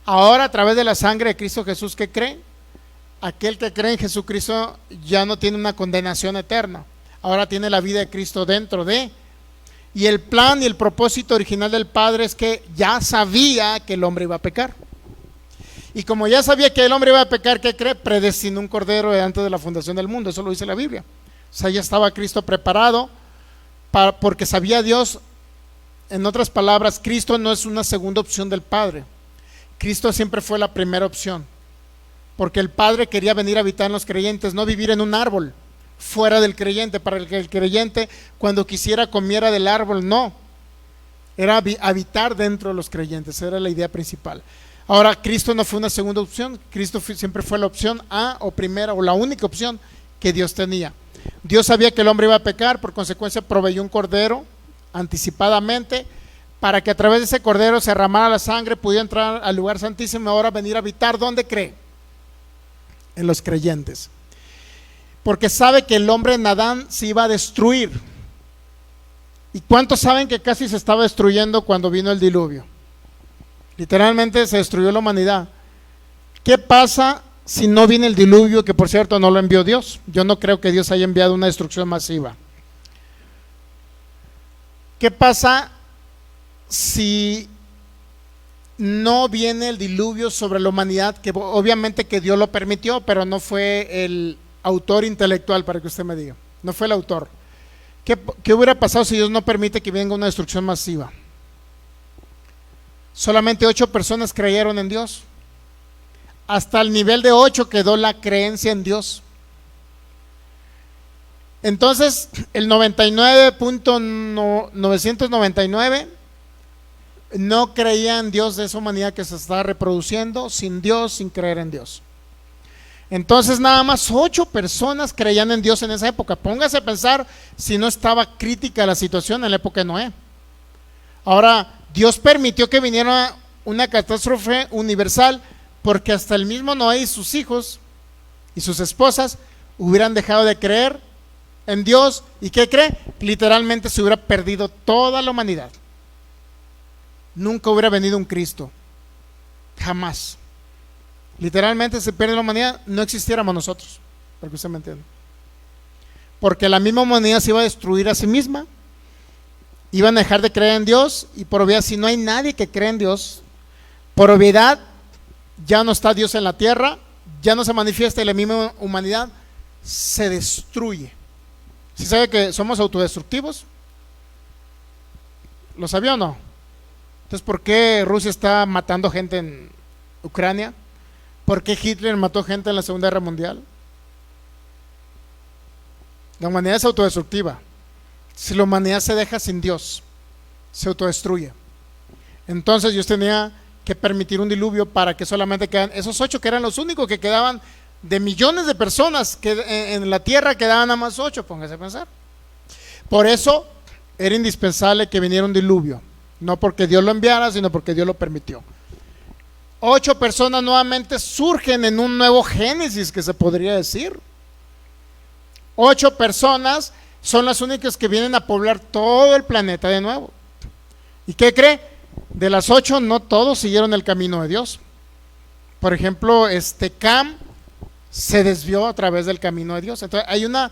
Speaker 1: ahora a través de la sangre de Cristo Jesús, ¿qué cree? Aquel que cree en Jesucristo ya no tiene una condenación eterna, ahora tiene la vida de Cristo dentro de. Y el plan y el propósito original del Padre es que ya sabía que el hombre iba a pecar. Y como ya sabía que el hombre iba a pecar, ¿qué cree? Predestinó un cordero antes de la fundación del mundo, eso lo dice la Biblia. O sea, ya estaba Cristo preparado porque sabía Dios. En otras palabras, Cristo no es una segunda opción del Padre. Cristo siempre fue la primera opción, porque el Padre quería venir a habitar en los creyentes, no vivir en un árbol fuera del creyente, para que el creyente cuando quisiera comiera del árbol. No, era habitar dentro de los creyentes, esa era la idea principal. Ahora, Cristo no fue una segunda opción, Cristo siempre fue la opción A o primera o la única opción que Dios tenía. Dios sabía que el hombre iba a pecar, por consecuencia proveyó un cordero anticipadamente para que a través de ese cordero se derramara la sangre, pudiera entrar al lugar santísimo y ahora venir a habitar. ¿Dónde cree? En los creyentes, porque sabe que el hombre en Adán se iba a destruir. ¿Y cuántos saben que casi se estaba destruyendo cuando vino el diluvio? Literalmente se destruyó la humanidad. ¿Qué pasa si no viene el diluvio, que por cierto no lo envió Dios? Yo no creo que Dios haya enviado una destrucción masiva. ¿Qué pasa si no viene el diluvio sobre la humanidad? Que obviamente que Dios lo permitió, pero no fue el autor intelectual, para que usted me diga, no fue el autor. ¿Qué hubiera pasado si Dios no permite que venga una destrucción masiva? Solamente 8 personas creyeron en Dios. Hasta el nivel de 8 quedó la creencia en Dios. Entonces el 99.999 no creía en Dios de esa humanidad que se estaba reproduciendo sin Dios, sin creer en Dios. Entonces nada más 8 personas creían en Dios en esa época. Póngase a pensar si no estaba crítica la situación en la época de Noé. Ahora, Dios permitió que viniera una catástrofe universal porque hasta el mismo Noé y sus hijos y sus esposas hubieran dejado de creer en Dios. ¿Y qué cree? Literalmente se hubiera perdido toda la humanidad. Nunca hubiera venido un Cristo, jamás. Literalmente se pierde la humanidad, no existiéramos nosotros, para que usted me entienda. Porque la misma humanidad se iba a destruir a sí misma, iban a dejar de creer en Dios, y por obviedad, si no hay nadie que cree en Dios, por obviedad ya no está Dios en la tierra, ya no se manifiesta, y la misma humanidad se destruye. ¿Sí sabe que somos autodestructivos? ¿Lo sabía o no? Entonces, ¿por qué Rusia está matando gente en Ucrania? ¿Por qué Hitler mató gente en la Segunda Guerra Mundial? La humanidad es autodestructiva. Si la humanidad se deja sin Dios, se autodestruye. Entonces Dios tenía que permitir un diluvio para que solamente quedan esos 8, que eran los únicos que quedaban de millones de personas, que en la tierra quedaban nada más 8, póngase a pensar. Por eso era indispensable que viniera un diluvio, no porque Dios lo enviara, sino porque Dios lo permitió. 8 personas nuevamente surgen en un nuevo Génesis, que se podría decir. 8 personas son las únicas que vienen a poblar todo el planeta de nuevo. ¿Y qué cree? De las 8 no todos siguieron el camino de Dios. Por ejemplo, Cam se desvió a través del camino de Dios. Entonces hay una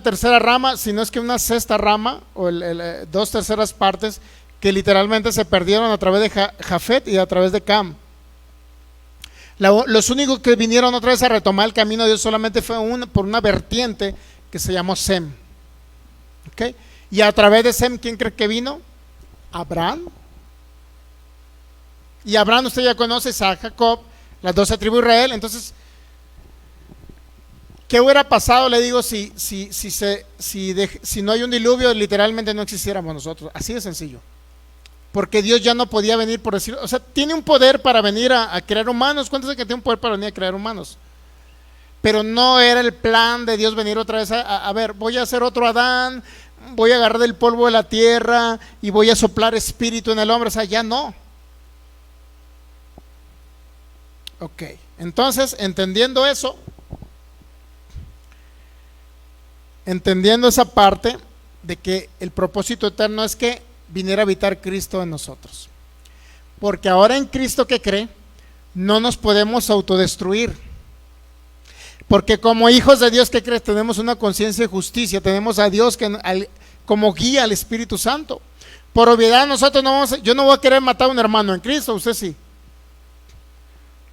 Speaker 1: tercera rama, si no es que una sexta rama, o 2 terceras partes, que literalmente se perdieron a través de Jafet y a través de Cam. Los únicos que vinieron otra vez a retomar el camino de Dios solamente fue por una vertiente que se llamó Sem. ¿Okay? Y a través de Sem, ¿quién cree que vino? Abraham. Y Abraham, usted ya conoce, Isaac, Jacob, las 12 tribus de Israel. Entonces, ¿qué hubiera pasado, le digo, si no hay un diluvio, literalmente no existiéramos nosotros? Así de sencillo. Porque Dios ya no podía venir, por decirlo, o sea, tiene un poder para venir a crear humanos. ¿Cuántos de que tiene un poder para venir a crear humanos? Pero no era el plan de Dios venir otra vez a ver, voy a hacer otro Adán, voy a agarrar del polvo de la tierra y voy a soplar espíritu en el hombre. O sea, ya no. Ok, entonces, entendiendo eso, entendiendo esa parte de que el propósito eterno es que viniera a habitar Cristo en nosotros. Porque ahora en Cristo que cree, no nos podemos autodestruir. Porque como hijos de Dios que cree, tenemos una conciencia de justicia, tenemos a Dios como guía al Espíritu Santo. Por obviedad nosotros yo no voy a querer matar a un hermano en Cristo, usted sí.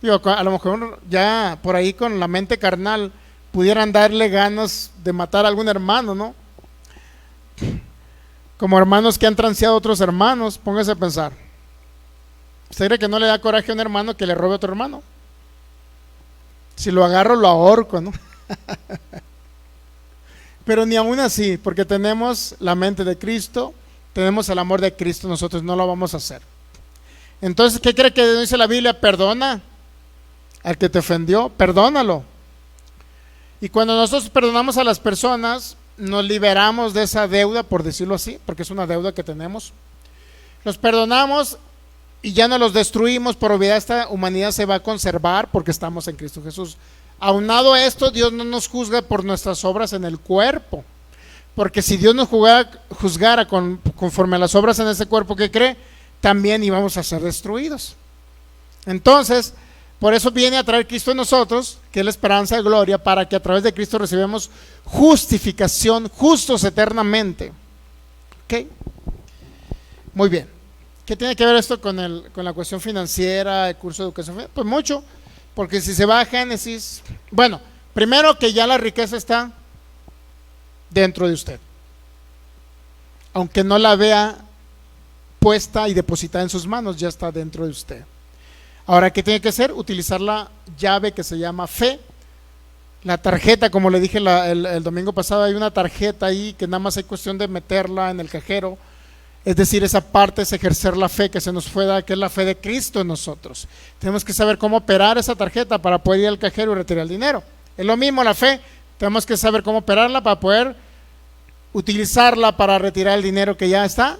Speaker 1: Digo, a lo mejor ya por ahí con la mente carnal pudieran darle ganas de matar a algún hermano, ¿no? Como hermanos que han transeado a otros hermanos, póngase a pensar. ¿Usted cree que no le da coraje a un hermano que le robe a otro hermano? Si lo agarro, lo ahorco, ¿no? Pero ni aún así, porque tenemos la mente de Cristo, tenemos el amor de Cristo, nosotros no lo vamos a hacer. Entonces, ¿qué cree que dice la Biblia? Perdona al que te ofendió, perdónalo. Y cuando nosotros perdonamos a las personas, nos liberamos de esa deuda, por decirlo así, porque es una deuda que tenemos. Los perdonamos y ya no los destruimos. Por obviedad, esta humanidad se va a conservar porque estamos en Cristo Jesús. Aunado a esto, Dios no nos juzga por nuestras obras en el cuerpo, porque si Dios nos juzgara conforme a las obras en ese cuerpo que cree, también íbamos a ser destruidos. Entonces, por eso viene a traer Cristo en nosotros, que es la esperanza de gloria, para que a través de Cristo recibamos justificación, justos eternamente. ¿Ok? Muy bien. ¿Qué tiene que ver esto con la cuestión financiera, el curso de educación financiera? Pues mucho, porque si se va a Génesis, bueno, primero que ya la riqueza está dentro de usted, aunque no la vea puesta y depositada en sus manos, ya está dentro de usted. Ahora, ¿qué tiene que hacer? Utilizar la llave que se llama fe, la tarjeta, como le dije el domingo pasado, hay una tarjeta ahí que nada más hay cuestión de meterla en el cajero. Es decir, esa parte es ejercer la fe que se nos fue dada, que es la fe de Cristo en nosotros. Tenemos que saber cómo operar esa tarjeta para poder ir al cajero y retirar el dinero. Es lo mismo la fe, tenemos que saber cómo operarla para poder utilizarla para retirar el dinero que ya está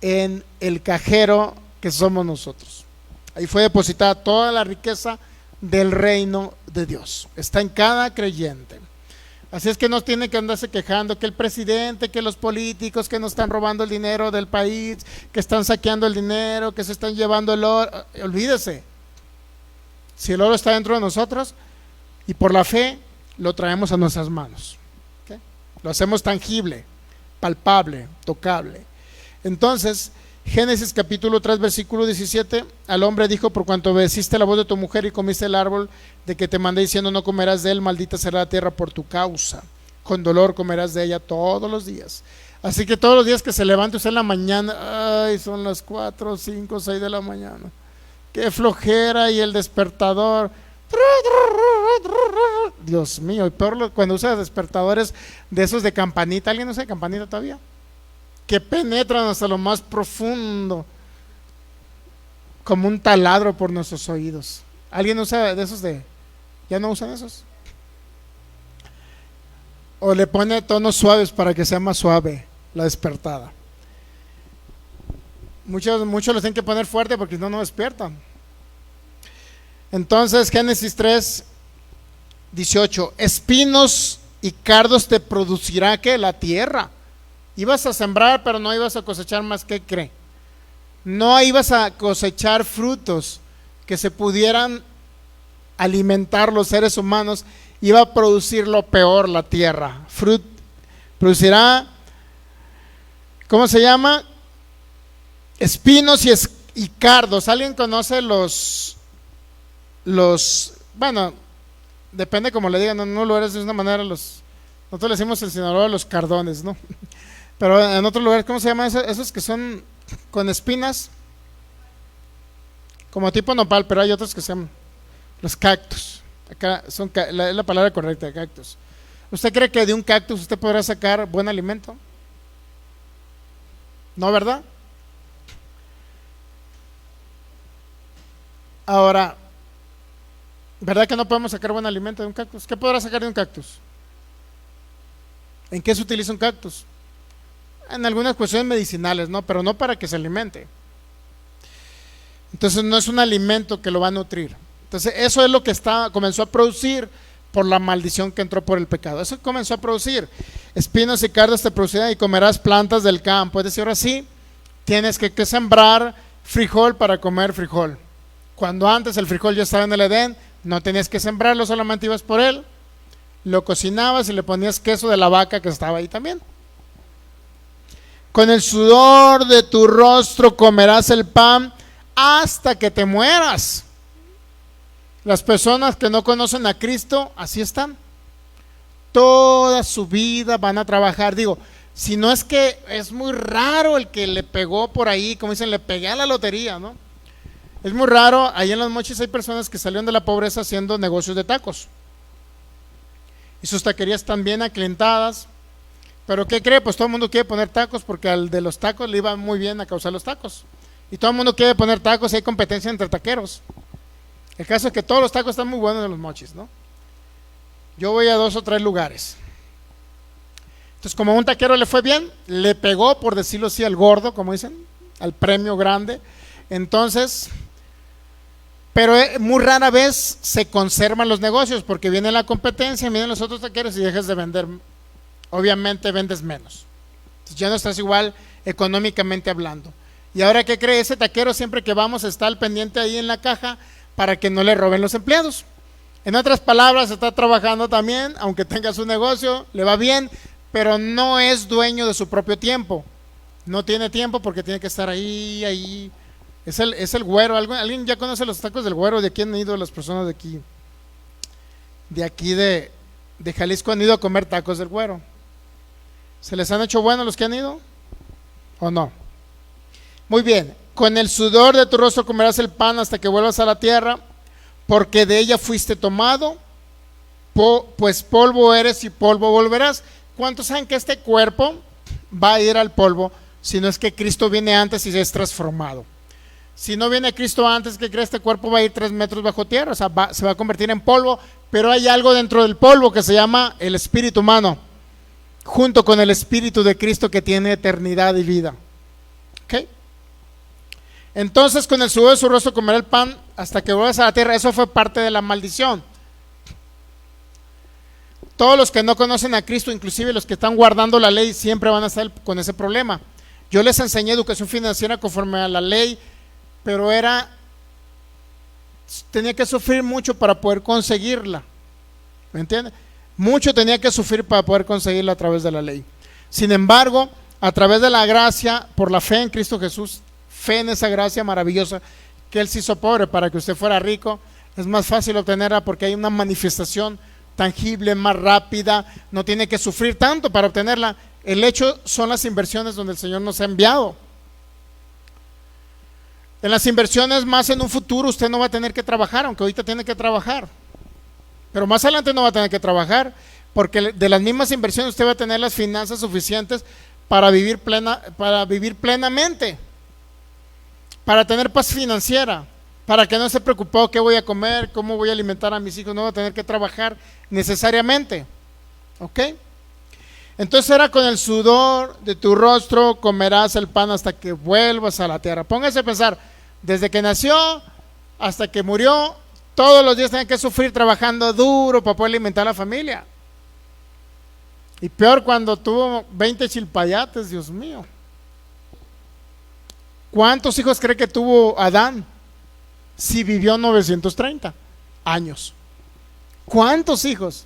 Speaker 1: en el cajero que somos nosotros. Ahí fue depositada toda la riqueza del reino de Dios. Está en cada creyente. Así es que no tiene que andarse quejando que el presidente, que los políticos, que nos están robando el dinero del país, que están saqueando el dinero, que se están llevando el oro. Olvídese. Si el oro está dentro de nosotros y por la fe lo traemos a nuestras manos. ¿Okay? Lo hacemos tangible, palpable, tocable. Entonces, Génesis capítulo 3 versículo 17, al hombre dijo: por cuanto obedeciste la voz de tu mujer y comiste el árbol de que te mandé diciendo no comerás de él, maldita será la tierra por tu causa, con dolor comerás de ella todos los días. Así que todos los días que se levante usted en la mañana, ay, son las 4, 5, 6 de la mañana, qué flojera, y el despertador, Dios mío, y peor cuando usa despertadores de esos de campanita. ¿Alguien usa de campanita todavía? Que penetran hasta lo más profundo, como un taladro por nuestros oídos. ¿Alguien usa de esos ya no usan esos? O le pone tonos suaves para que sea más suave la despertada. Muchos los tienen que poner fuerte porque no despiertan. Entonces, Génesis 3, 18, espinos y cardos te producirá que la tierra. Ibas a sembrar, pero no ibas a cosechar más. ¿Qué cree? No ibas a cosechar frutos que se pudieran alimentar los seres humanos. Iba a producir lo peor la tierra. Producirá, ¿cómo se llama? Espinos y cardos. ¿Alguien conoce los bueno, depende como le digan, no lo eres de una manera, nosotros le decimos en Sinaloa los cardones, ¿no? Pero en otros lugares, ¿cómo se llaman esos que son con espinas? como tipo nopal, pero hay otros que se llaman los cactus. Acá son, es la palabra correcta, cactus. ¿Usted cree que de un cactus usted podrá sacar buen alimento? ¿No, verdad? Ahora, ¿verdad que no podemos sacar buen alimento de un cactus? ¿Qué podrá sacar de un cactus? ¿En qué se utiliza un cactus? En algunas cuestiones medicinales, ¿no? Pero no para que se alimente. Entonces no es un alimento que lo va a nutrir. Entonces eso es lo que comenzó a producir por la maldición que entró por el pecado. Eso comenzó a producir espinos y cardos te producirán y comerás plantas del campo. Es decir, ahora sí tienes que sembrar frijol para comer frijol. Cuando antes el frijol ya estaba en el Edén, no tenías que sembrarlo, solamente ibas por él, lo cocinabas y le ponías queso de la vaca que estaba ahí también. Con el sudor de tu rostro comerás el pan hasta que te mueras. Las personas que no conocen a Cristo, así están. Toda su vida van a trabajar. Digo, si no es que es muy raro el que le pegó por ahí, como dicen, le pegué a la lotería, ¿no? Es muy raro. Ahí en Los Mochis hay personas que salieron de la pobreza haciendo negocios de tacos. Y sus taquerías están bien aclientadas. Pero ¿qué cree? Pues todo el mundo quiere poner tacos porque al de los tacos le iba muy bien a causar los tacos. Y todo el mundo quiere poner tacos y hay competencia entre taqueros. El caso es que todos los tacos están muy buenos en Los Mochis, ¿no? Yo voy a 2 o 3 lugares. Entonces, como a un taquero le fue bien, le pegó, por decirlo así, al gordo, como dicen, al premio grande. Entonces, pero muy rara vez se conservan los negocios porque viene la competencia, vienen los otros taqueros y dejas de vender. Obviamente vendes menos. Entonces ya no estás igual económicamente hablando. Y ahora, ¿qué cree? Ese taquero siempre que vamos está al pendiente ahí en la caja para que no le roben los empleados. En otras palabras, está trabajando también, aunque tenga su negocio, le va bien, pero no es dueño de su propio tiempo. No tiene tiempo porque tiene que estar ahí. Es el güero. ¿Alguien ya conoce los tacos del güero? ¿De aquí han ido las personas de aquí? De aquí de Jalisco han ido a comer tacos del güero. ¿Se les han hecho buenos los que han ido? ¿O no? Muy bien. Con el sudor de tu rostro comerás el pan hasta que vuelvas a la tierra, porque de ella fuiste tomado, pues polvo eres y polvo volverás. ¿Cuántos saben que este cuerpo va a ir al polvo si no es que Cristo viene antes y es transformado? Si no viene Cristo antes, ¿qué cree? Este cuerpo va a ir 3 metros bajo tierra, o sea, se va a convertir en polvo, pero hay algo dentro del polvo que se llama el espíritu humano, junto con el espíritu de Cristo que tiene eternidad y vida. ¿Ok? Entonces, con el sudor de su rostro comerá el pan hasta que vuelvas a la tierra. Eso fue parte de la maldición. Todos los que no conocen a Cristo, inclusive los que están guardando la ley, siempre van a estar con ese problema. Yo les enseñé educación financiera conforme a la ley, pero tenía que sufrir mucho para poder conseguirla. ¿Me entiende? Mucho tenía que sufrir para poder conseguirla a través de la ley. Sin embargo, a través de la gracia, por la fe en Cristo Jesús, fe en esa gracia maravillosa que Él se hizo pobre para que usted fuera rico, es más fácil obtenerla porque hay una manifestación tangible, más rápida, no tiene que sufrir tanto para obtenerla. El hecho son las inversiones donde el Señor nos ha enviado. En las inversiones más en un futuro usted no va a tener que trabajar, aunque ahorita tiene que trabajar, pero más adelante no va a tener que trabajar, porque de las mismas inversiones usted va a tener las finanzas suficientes para vivir plenamente, para tener paz financiera, para que no se preocupe qué voy a comer, cómo voy a alimentar a mis hijos, no va a tener que trabajar necesariamente. ¿Ok? Entonces era con el sudor de tu rostro comerás el pan hasta que vuelvas a la tierra. Póngase a pensar, desde que nació hasta que murió, todos los días tenía que sufrir trabajando duro para poder alimentar a la familia. Y peor cuando tuvo 20 chilpayates, Dios mío. ¿Cuántos hijos cree que tuvo Adán? Si vivió 930 años. ¿Cuántos hijos?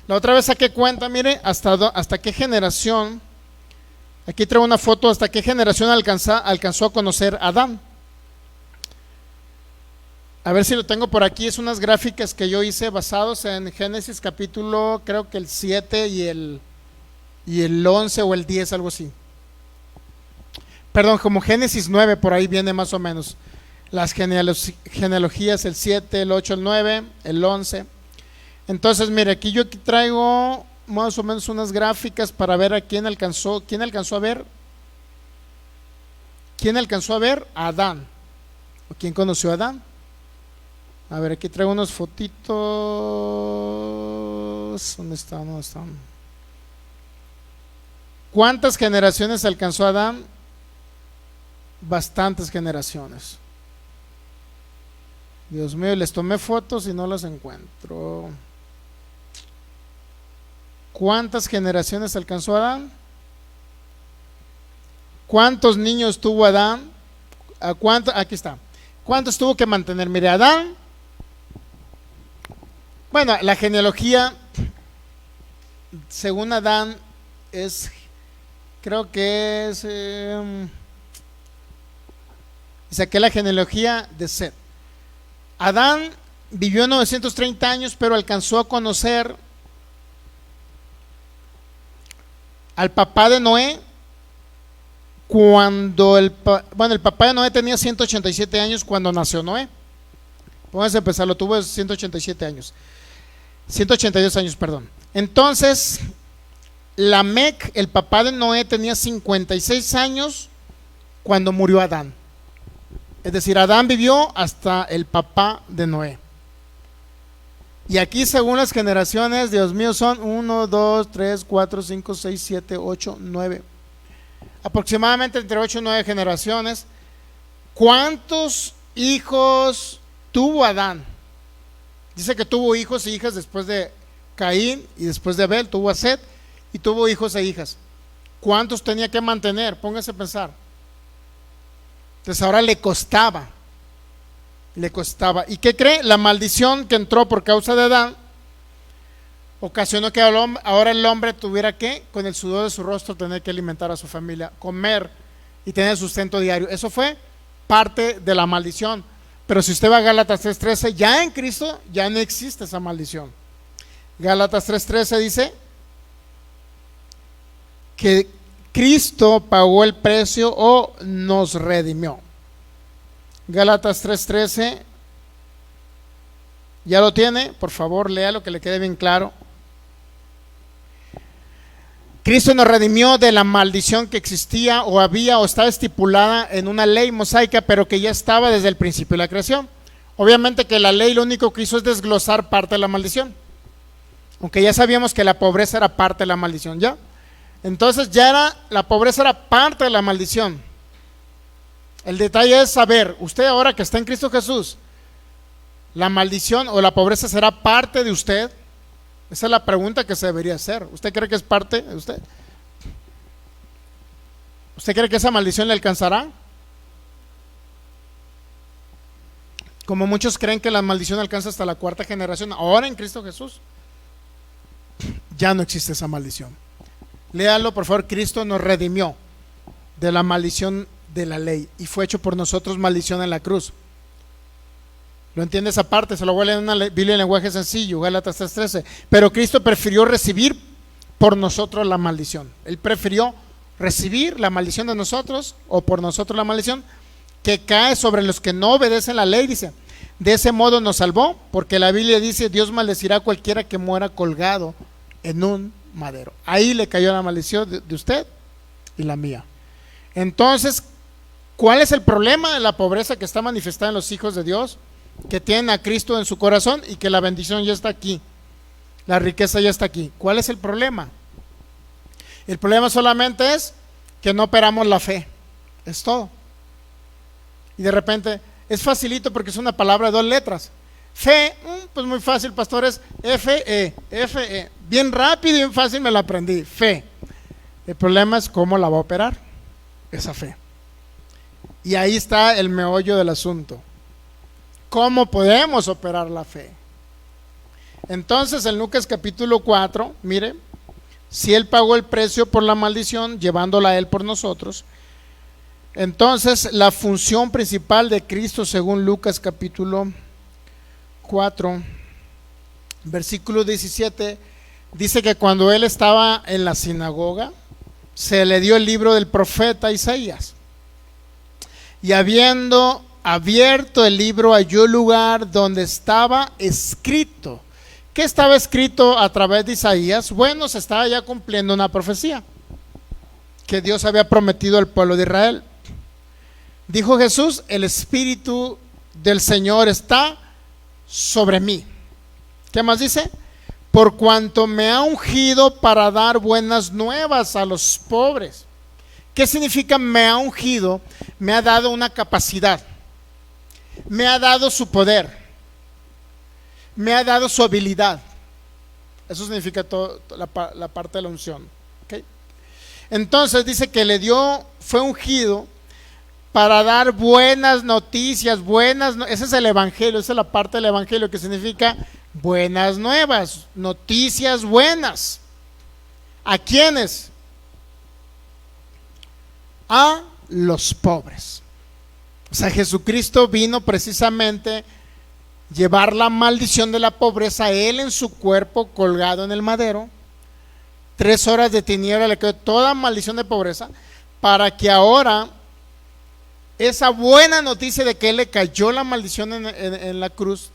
Speaker 1: La otra vez saqué cuenta, mire, hasta qué generación, aquí traigo una foto, hasta qué generación alcanzó a conocer a Adán. A ver si lo tengo por aquí, es unas gráficas que yo hice basados en Génesis capítulo, creo que el 7 y el 11 o el 10, algo así. Perdón, como Génesis 9, por ahí viene más o menos. las genealogías, el 7, el 8, el 9, el 11. Entonces, mire, aquí traigo más o menos unas gráficas para ver a quién alcanzó a ver. ¿Quién alcanzó a ver? A Adán. ¿O quién conoció a Adán? A ver, aquí traigo unas fotitos. ¿Dónde están? ¿Cuántas generaciones alcanzó Adán? Bastantes generaciones. Dios mío, les tomé fotos y no las encuentro. ¿Cuántas generaciones alcanzó Adán? ¿Cuántos niños tuvo Adán? Aquí está. ¿Cuántos tuvo que mantener? Mire, Adán. Bueno, la genealogía, según Adán, creo que saqué la genealogía de Set. Adán vivió 930 años, pero alcanzó a conocer al papá de Noé cuando el papá de Noé tenía 187 años cuando nació Noé. Pónganse a pensarlo, tuvo 187 años. 182 años, perdón. Entonces, Lamec, el papá de Noé, tenía 56 años cuando murió Adán. Es decir, Adán vivió hasta el papá de Noé. Y aquí, según las generaciones, Dios mío, son 1, 2, 3, 4, 5, 6, 7, 8, 9. Aproximadamente entre 8 y 9 generaciones. ¿Cuántos hijos tuvo Adán? Dice que tuvo hijos e hijas después de Caín y después de Abel, tuvo a Set y tuvo hijos e hijas. ¿Cuántos tenía que mantener? Póngase a pensar. Entonces ahora le costaba. ¿Y qué cree? La maldición que entró por causa de Adán ocasionó que ahora el hombre tuviera que, con el sudor de su rostro, tener que alimentar a su familia, comer y tener sustento diario. Eso fue parte de la maldición. Pero si usted va a Gálatas 3:13, ya en Cristo ya no existe esa maldición. Gálatas 3:13 dice que Cristo pagó el precio o nos redimió. Gálatas 3:13, ¿ya lo tiene? Por favor, léalo, que le quede bien claro. Cristo nos redimió de la maldición que existía o había o estaba estipulada en una ley mosaica, pero que ya estaba desde el principio de la creación. Obviamente que la ley lo único que hizo es desglosar parte de la maldición, aunque ya sabíamos que la pobreza era parte de la maldición, ¿ya? Entonces la pobreza era parte de la maldición. El detalle es saber, usted ahora que está en Cristo Jesús, ¿la maldición o la pobreza será parte de usted? Esa es la pregunta que se debería hacer. ¿Usted cree que es parte de usted? ¿Usted cree que esa maldición le alcanzará? Como muchos creen que la maldición alcanza hasta la 4ª generación, ahora en Cristo Jesús ya no existe esa maldición. Léalo, por favor. Cristo nos redimió de la maldición de la ley y fue hecho por nosotros maldición en la cruz. ¿Lo entiende esa parte? Se lo voy a leer en una Biblia en lenguaje sencillo, Gálatas 3:13. Pero Cristo prefirió recibir por nosotros la maldición. Él prefirió recibir la maldición de nosotros, o por nosotros la maldición, que cae sobre los que no obedecen la ley, dice. De ese modo nos salvó, porque la Biblia dice: Dios maldecirá a cualquiera que muera colgado en un madero. Ahí le cayó la maldición de usted y la mía. Entonces, ¿cuál es el problema de la pobreza que está manifestada en los hijos de Dios? Que tienen a Cristo en su corazón y que la bendición ya está aquí, la riqueza ya está aquí. ¿Cuál es el problema? El problema solamente es que no operamos la fe, es todo. Y de repente es facilito porque es una palabra de 2 letras. Fe, pues muy fácil, pastor, es F-E, bien rápido y bien fácil me la aprendí, fe. El problema es cómo la va a operar esa fe. Y ahí está el meollo del asunto. ¿Cómo podemos operar la fe? Entonces en Lucas capítulo 4, mire, si Él pagó el precio por la maldición, llevándola a Él por nosotros, entonces la función principal de Cristo, según Lucas capítulo 4, versículo 17, dice que cuando Él estaba en la sinagoga, se le dio el libro del profeta Isaías. Y habiendo abierto el libro, halló el lugar donde estaba escrito. ¿Qué estaba escrito a través de Isaías? Bueno, se estaba ya cumpliendo una profecía que Dios había prometido al pueblo de Israel. Dijo Jesús: el Espíritu del Señor está sobre mí. ¿Qué más dice? Por cuanto me ha ungido para dar buenas nuevas a los pobres. ¿Qué significa me ha ungido? Me ha dado una capacidad, me ha dado su poder, me ha dado su habilidad. Eso significa toda la parte de la unción. ¿Okay? Entonces dice que fue ungido para dar buenas noticias, ese es el evangelio, esa es la parte del evangelio que significa buenas nuevas, noticias buenas. ¿A quiénes? A los pobres. O sea, Jesucristo vino precisamente llevar la maldición de la pobreza, él en su cuerpo colgado en el madero. 3 horas de tiniebla le quedó toda maldición de pobreza, para que ahora esa buena noticia de que él le cayó la maldición en la cruz,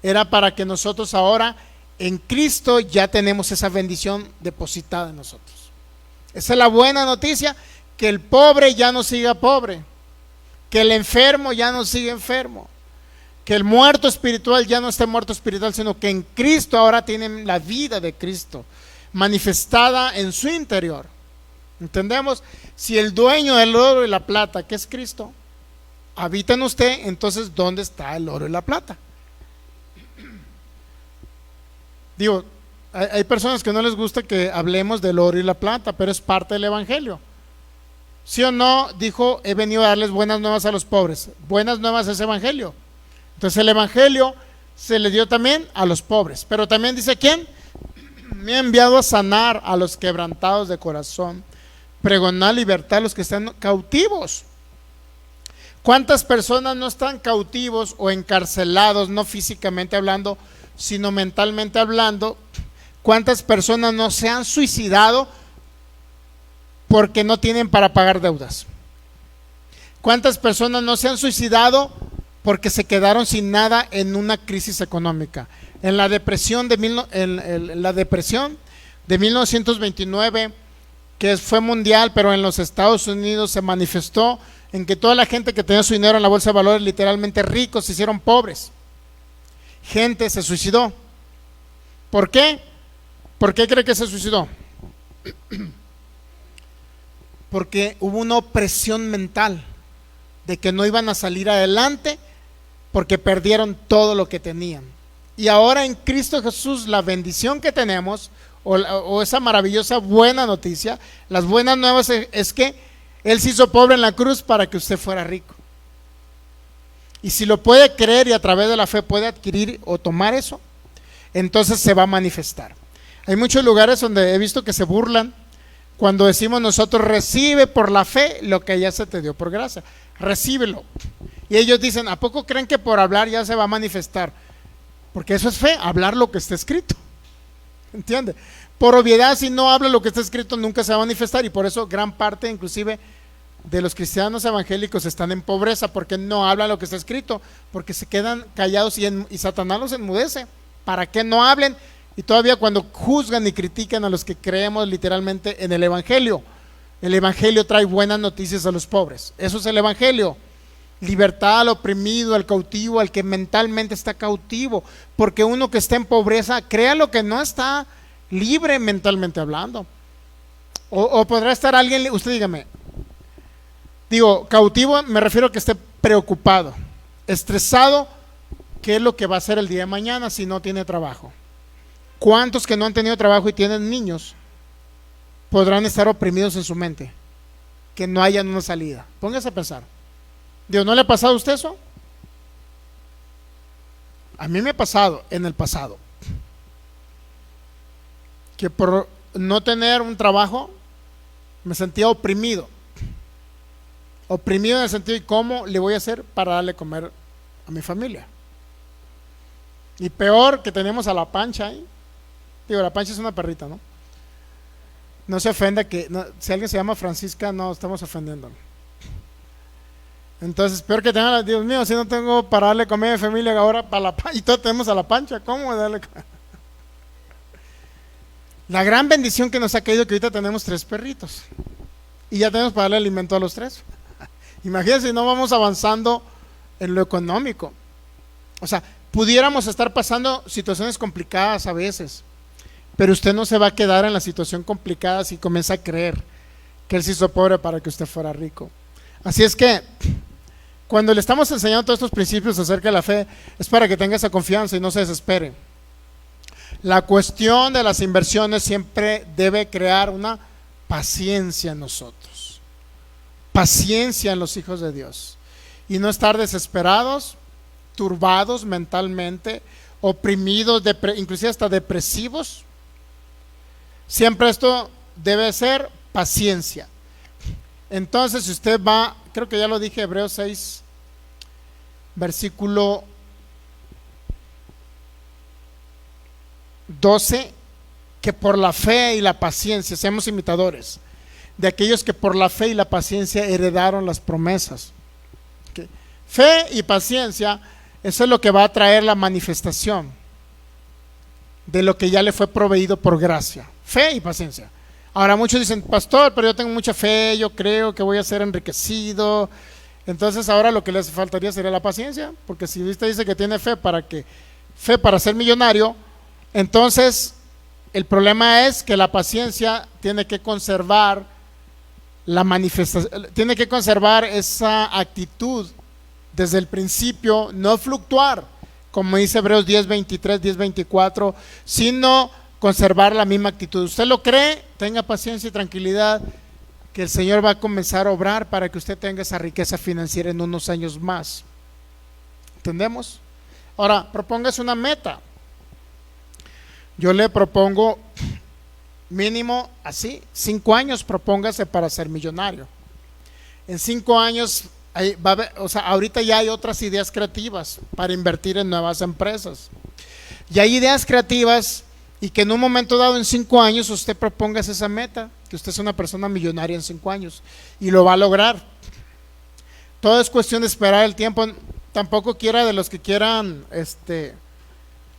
Speaker 1: era para que nosotros ahora en Cristo ya tenemos esa bendición depositada en nosotros. Esa es la buena noticia, que el pobre ya no siga pobre, que el enfermo ya no siga enfermo, que el muerto espiritual ya no esté muerto espiritual, sino que en Cristo ahora tienen la vida de Cristo manifestada en su interior. ¿Entendemos? Si el dueño del oro y la plata, que es Cristo, habita en usted, entonces ¿dónde está el oro y la plata? Digo, hay personas que no les gusta que hablemos del oro y la plata, pero es parte del evangelio. ¿Sí o no? Dijo: he venido a darles buenas nuevas a los pobres. Buenas nuevas es evangelio. Entonces el evangelio se le dio también a los pobres. Pero también dice: ¿quién? Me ha enviado a sanar a los quebrantados de corazón, pregonar libertad a los que están cautivos. ¿Cuántas personas no están cautivos o encarcelados, no físicamente hablando, sino mentalmente hablando? ¿Cuántas personas no se han suicidado porque no tienen para pagar deudas? ¿Cuántas personas no se han suicidado porque se quedaron sin nada en una crisis económica? En la depresión de 1929, que fue mundial, pero en los Estados Unidos se manifestó en que toda la gente que tenía su dinero en la bolsa de valores, literalmente ricos, se hicieron pobres. Gente se suicidó. ¿Por qué? ¿Por qué cree que se suicidó? Porque hubo una opresión mental de que no iban a salir adelante porque perdieron todo lo que tenían. Y ahora en Cristo Jesús, la bendición que tenemos, o esa maravillosa buena noticia, las buenas nuevas es que Él se hizo pobre en la cruz para que usted fuera rico. Y si lo puede creer y a través de la fe puede adquirir o tomar eso, entonces se va a manifestar. Hay muchos lugares donde he visto que se burlan cuando decimos nosotros: recibe por la fe lo que ya se te dio por gracia, recíbelo. Y ellos dicen: ¿a poco creen que por hablar ya se va a manifestar? Porque eso es fe, hablar lo que está escrito. ¿Entiende? Por obviedad, si no habla lo que está escrito, nunca se va a manifestar. Y por eso gran parte inclusive de los cristianos evangélicos están en pobreza, porque no hablan lo que está escrito, porque se quedan callados y Satanás los enmudece para que no hablen. Y todavía cuando juzgan y critican a los que creemos literalmente en el evangelio trae buenas noticias a los pobres. Eso es el evangelio: libertad al oprimido, al cautivo, al que mentalmente está cautivo, porque uno que está en pobreza, crea lo que no está libre mentalmente hablando. O podrá estar alguien, usted dígame, digo, cautivo me refiero a que esté preocupado, estresado, ¿qué es lo que va a hacer el día de mañana si no tiene trabajo? ¿Cuántos que no han tenido trabajo y tienen niños podrán estar oprimidos en su mente, que no hayan una salida? Póngase a pensar. Dios, ¿no le ha pasado a usted eso? A mí me ha pasado en el pasado, que por no tener un trabajo me sentía oprimido en el sentido de cómo le voy a hacer para darle comer a mi familia. Y peor, que tenemos a la Pancha ahí. Digo, la Pancha es una perrita, ¿no? No se ofenda que si alguien se llama Francisca, no estamos ofendiendo. Entonces, peor que tengan, Dios mío, si no tengo para darle comida de familia ahora para y todos tenemos a la pancha, ¿cómo darle? La gran bendición que nos ha caído que ahorita tenemos 3 perritos y ya tenemos para darle alimento a los 3. Imagínense si no vamos avanzando en lo económico. O sea, pudiéramos estar pasando situaciones complicadas a veces, pero usted no se va a quedar en la situación complicada si comienza a creer que Él se hizo pobre para que usted fuera rico. Así es que cuando le estamos enseñando todos estos principios acerca de la fe, es para que tenga esa confianza y no se desespere. La cuestión de las inversiones siempre debe crear una paciencia en nosotros, paciencia en los hijos de Dios, y no estar desesperados, turbados mentalmente, oprimidos, inclusive hasta depresivos. Siempre esto debe ser paciencia. Entonces, si usted va, creo que ya lo dije, Hebreos 6, versículo 12, que por la fe y la paciencia seamos imitadores de aquellos que por la fe y la paciencia heredaron las promesas. ¿Okay? Fe y paciencia, eso es lo que va a traer la manifestación de lo que ya le fue proveído por gracia. Fe y paciencia. Ahora muchos dicen, pastor, pero yo tengo mucha fe, yo creo que voy a ser enriquecido. Entonces ahora lo que les faltaría sería la paciencia, porque si usted dice que tiene fe para ser millonario, entonces el problema es que la paciencia tiene que conservar la manifestación, tiene que conservar esa actitud desde el principio, no fluctuar, como dice Hebreos 10:23, 10:24, sino conservar la misma actitud. ¿Usted lo cree? Tenga paciencia y tranquilidad, que el Señor va a comenzar a obrar para que usted tenga esa riqueza financiera en unos años más. ¿Entendemos? Ahora, propóngase una meta. Yo le propongo mínimo así, 5 años propóngase para ser millonario. En 5 años va a haber, o sea, ahorita ya hay otras ideas creativas para invertir en nuevas empresas. Y hay ideas creativas y que en un momento dado, en 5 años, usted propóngase esa meta, que usted es una persona millonaria en 5 años y lo va a lograr. Todo es cuestión de esperar el tiempo. Tampoco quiera de los que quieran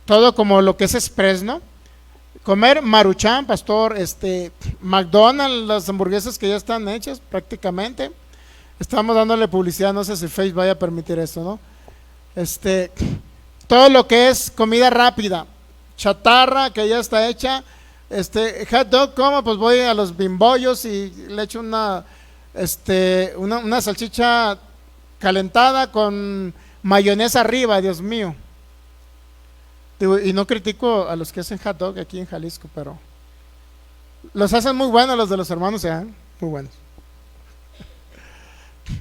Speaker 1: todo como lo que es express, ¿no? Comer Maruchan, pastor, McDonald's, las hamburguesas que ya están hechas prácticamente. Estamos dándole publicidad, no sé si Facebook vaya a permitir esto, ¿no? Todo lo que es comida rápida, chatarra que ya está hecha, hot dog, como pues voy a los bimbollos y le echo una salchicha calentada con mayonesa arriba, Dios mío. Y no critico a los que hacen hot dog aquí en Jalisco, pero los hacen muy buenos los de los hermanos, muy buenos.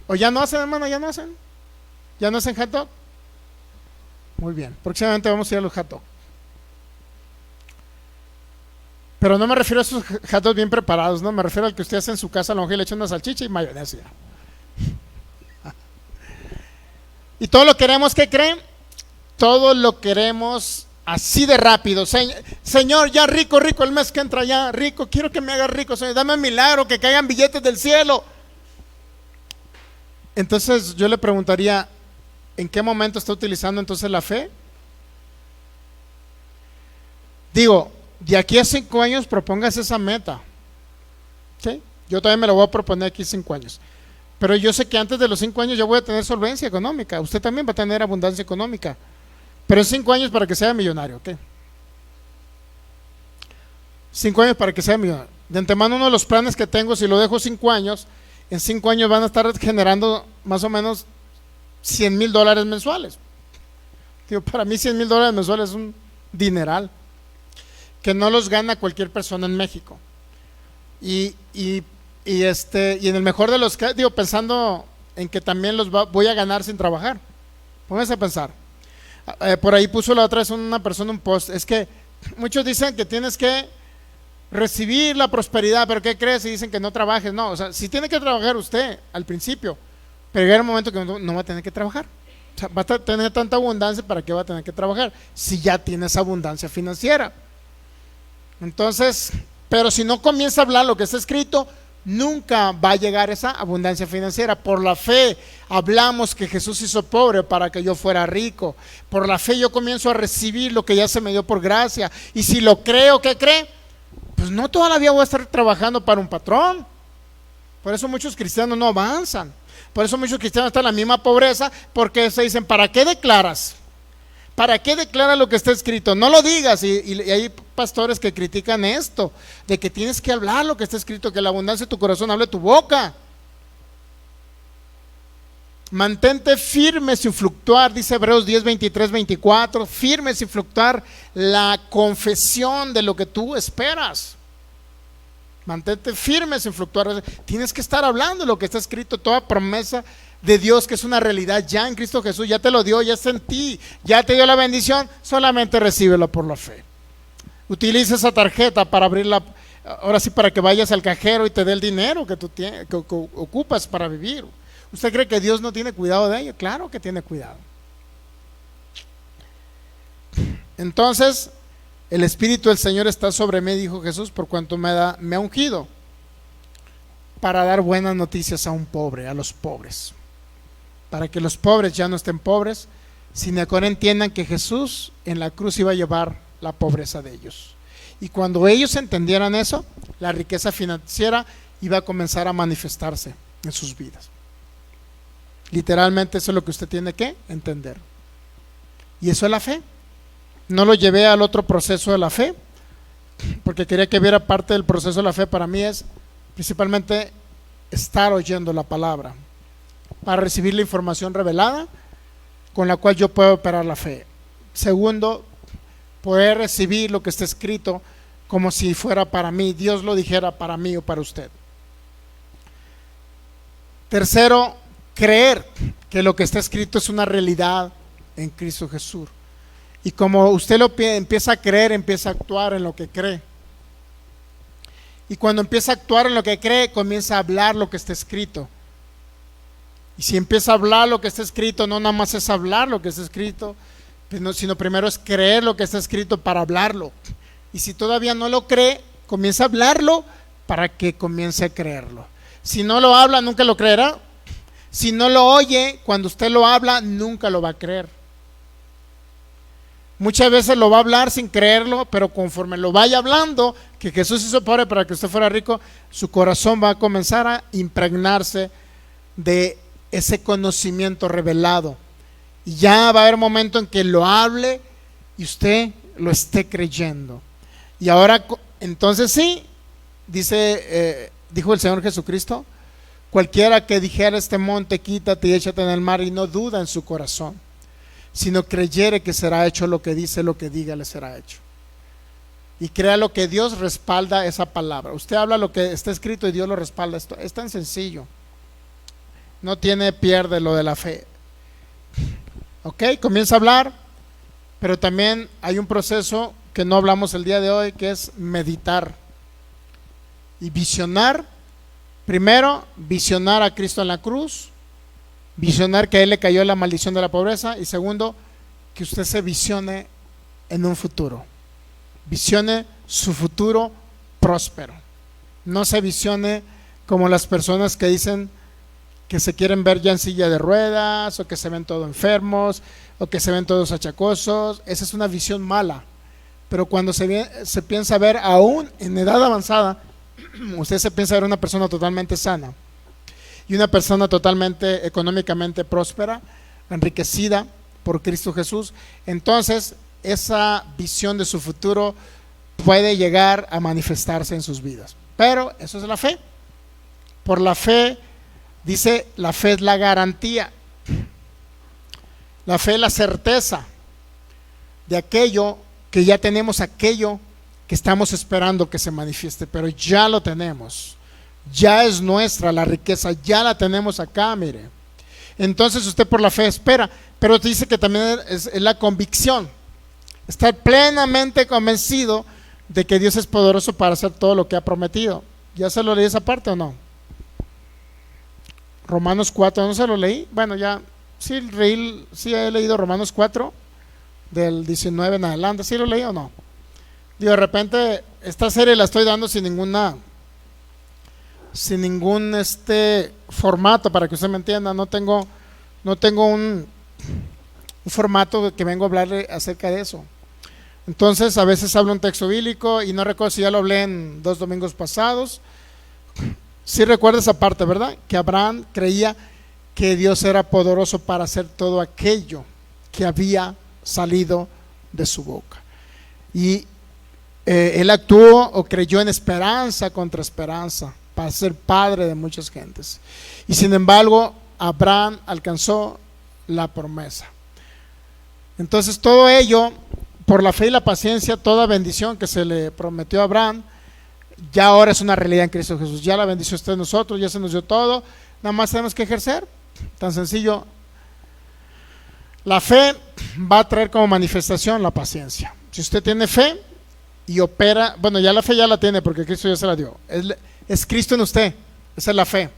Speaker 1: ¿O ya no hacen, hermano? ¿Ya no hacen? ¿Ya no hacen hot dog? Muy bien, próximamente vamos a ir a los hot dog. Pero no me refiero a esos hot dogs bien preparados, no, me refiero al que usted hace en su casa, a lo mejor le echa una salchicha y mayonesa. Y todo lo queremos, ¿qué creen? Todo lo queremos así de rápido. Señor, ya rico el mes que entra, ya rico, quiero que me haga rico, Señor, dame un milagro, que caigan billetes del cielo. Entonces yo le preguntaría, ¿en qué momento está utilizando entonces la fe? Digo, de aquí a 5 años propóngase esa meta, ¿sí? Yo también me lo voy a proponer aquí 5 años. Pero yo sé que antes de los 5 años yo voy a tener solvencia económica. Usted también va a tener abundancia económica. Pero en 5 años para que sea millonario, ¿ok? 5 años para que sea millonario. De antemano, uno de los planes que tengo, si lo dejo 5 años, en 5 años van a estar generando más o menos $100,000 mensuales. Digo, para mí $100,000 mensuales es un dineral que no los gana cualquier persona en México. Y en el mejor de los casos, digo, pensando en que también voy a ganar sin trabajar. Pónganse a pensar. Por ahí puso la otra vez una persona un post. Es que muchos dicen que tienes que recibir la prosperidad, pero ¿qué crees? Y dicen que no trabajes. No, o sea, sí tiene que trabajar usted al principio, pero llega un momento que no va a tener que trabajar. O sea, va a tener tanta abundancia, ¿para qué va a tener que trabajar? Si ya tienes abundancia financiera. Entonces, pero si no comienza a hablar lo que está escrito, nunca va a llegar esa abundancia financiera. Por la fe hablamos que Jesús hizo pobre para que yo fuera rico. Por la fe yo comienzo a recibir lo que ya se me dio por gracia. Y si lo creo, ¿qué cree? Pues no toda la vida voy a estar trabajando para un patrón. Por eso muchos cristianos no avanzan. Por eso muchos cristianos están en la misma pobreza, porque se dicen, ¿para qué declaras? ¿Para qué declaras lo que está escrito? No lo digas. Y hay pastores que critican esto, de que tienes que hablar lo que está escrito, que la abundancia de tu corazón hable tu boca. Mantente firme sin fluctuar, dice Hebreos 10, 23, 24, firme sin fluctuar la confesión de lo que tú esperas. Mantente firme sin fluctuar. Tienes que estar hablando lo que está escrito, toda promesa de Dios que es una realidad ya en Cristo Jesús, ya te lo dio, ya está en ti, ya te dio la bendición, solamente recíbelo por la fe. Utiliza esa tarjeta para abrirla, ahora sí, para que vayas al cajero y te dé el dinero que tú tienes, que ocupas para vivir. ¿Usted cree que Dios no tiene cuidado de ello? Claro que tiene cuidado. Entonces, el Espíritu del Señor está sobre mí, dijo Jesús, por cuanto me ha ungido para dar buenas noticias a un pobre, a los pobres, para que los pobres ya no estén pobres, sino que ahora entiendan que Jesús en la cruz iba a llevar la pobreza de ellos. Y cuando ellos entendieran eso, la riqueza financiera iba a comenzar a manifestarse en sus vidas. Literalmente eso es lo que usted tiene que entender. Y eso es la fe. No lo llevé al otro proceso de la fe, porque quería que viera parte del proceso de la fe. Para mí es principalmente estar oyendo la palabra, para recibir la información revelada con la cual yo puedo operar la fe. Segundo, poder recibir lo que está escrito como si fuera para mí, Dios lo dijera para mí o para usted. Tercero, creer que lo que está escrito es una realidad en Cristo Jesús. Y como usted lo empieza a creer, empieza a actuar en lo que cree. Y cuando empieza a actuar en lo que cree, comienza a hablar lo que está escrito. Y si empieza a hablar lo que está escrito, no nada más es hablar lo que está escrito, sino primero es creer lo que está escrito para hablarlo. Y si todavía no lo cree, comienza a hablarlo para que comience a creerlo. Si no lo habla, nunca lo creerá. Si no lo oye, cuando usted lo habla, nunca lo va a creer. Muchas veces lo va a hablar sin creerlo, pero conforme lo vaya hablando, que Jesús hizo pobre para que usted fuera rico, su corazón va a comenzar a impregnarse de ese conocimiento revelado. Y ya va a haber momento en que lo hable y usted lo esté creyendo. Y ahora, entonces sí, dijo el Señor Jesucristo, cualquiera que dijera este monte, quítate y échate en el mar, y no duda en su corazón, sino creyere que será hecho lo que dice, lo que diga le será hecho. Y crea lo que Dios respalda esa palabra. Usted habla lo que está escrito y Dios lo respalda. Esto es tan sencillo. No tiene pierde lo de la fe. Ok, comienza a hablar, pero también hay un proceso que no hablamos el día de hoy, que es meditar y visionar. Primero, visionar a Cristo en la cruz, visionar que a Él le cayó la maldición de la pobreza, y segundo, que usted se visione en un futuro, visione su futuro próspero. No se visione como las personas que dicen que se quieren ver ya en silla de ruedas, o que se ven todos enfermos, o que se ven todos achacosos. Esa es una visión mala. Pero cuando se piensa ver aún en edad avanzada, usted se piensa ver una persona totalmente sana y una persona totalmente económicamente próspera, enriquecida por Cristo Jesús, entonces esa visión de su futuro puede llegar a manifestarse en sus vidas. Pero eso es la fe. Por la fe, dice, la fe es la garantía, la fe es la certeza de aquello que ya tenemos, aquello que estamos esperando que se manifieste, pero ya lo tenemos. Ya es nuestra la riqueza, ya la tenemos acá, mire. Entonces usted por la fe espera, pero dice que también es la convicción, estar plenamente convencido de que Dios es poderoso para hacer todo lo que ha prometido. ¿Ya se lo leí esa parte o no? Romanos 4, ¿no se lo leí? Bueno, ya, sí he leído Romanos 4, del 19 en adelante. ¿Sí lo leí o no? Digo, de repente esta serie la estoy dando sin sin ningún formato, para que usted me entienda. No tengo un formato que vengo a hablarle acerca de eso. Entonces a veces hablo un texto bíblico y no recuerdo si ya lo hablé en 2 domingos pasados. Sí recuerda esa parte, ¿verdad? Que Abraham creía que Dios era poderoso para hacer todo aquello que había salido de su boca. Y él actuó o creyó en esperanza contra esperanza para ser padre de muchas gentes. Y sin embargo, Abraham alcanzó la promesa. Entonces todo ello, por la fe y la paciencia, toda bendición que se le prometió a Abraham, ya ahora es una realidad en Cristo Jesús. Ya la bendició usted de nosotros, ya se nos dio todo, nada más tenemos que ejercer. Tan sencillo. La fe va a traer como manifestación la paciencia. Si usted tiene fe y opera, bueno, ya la fe ya la tiene porque Cristo ya se la dio. Es Cristo en usted, esa es la fe.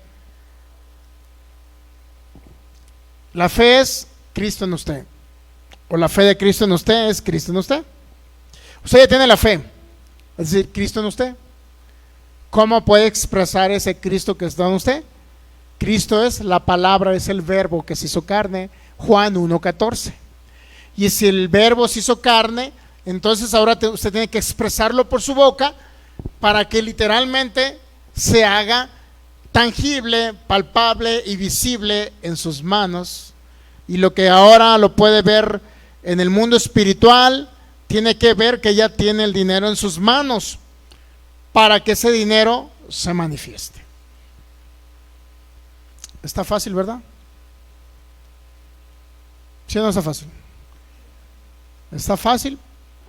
Speaker 1: La fe es Cristo en usted, o la fe de Cristo en usted es Cristo en usted. Usted ya tiene la fe, es decir, Cristo en usted. ¿Cómo puede expresar ese Cristo que está en usted? Cristo es la palabra, es el verbo que se hizo carne, Juan 1:14. Y si el verbo se hizo carne, entonces ahora usted tiene que expresarlo por su boca para que literalmente se haga tangible, palpable y visible en sus manos. Y lo que ahora lo puede ver en el mundo espiritual, tiene que ver que ya tiene el dinero en sus manos para que ese dinero se manifieste. Está fácil, ¿verdad? ¿Sí o no está fácil? Está fácil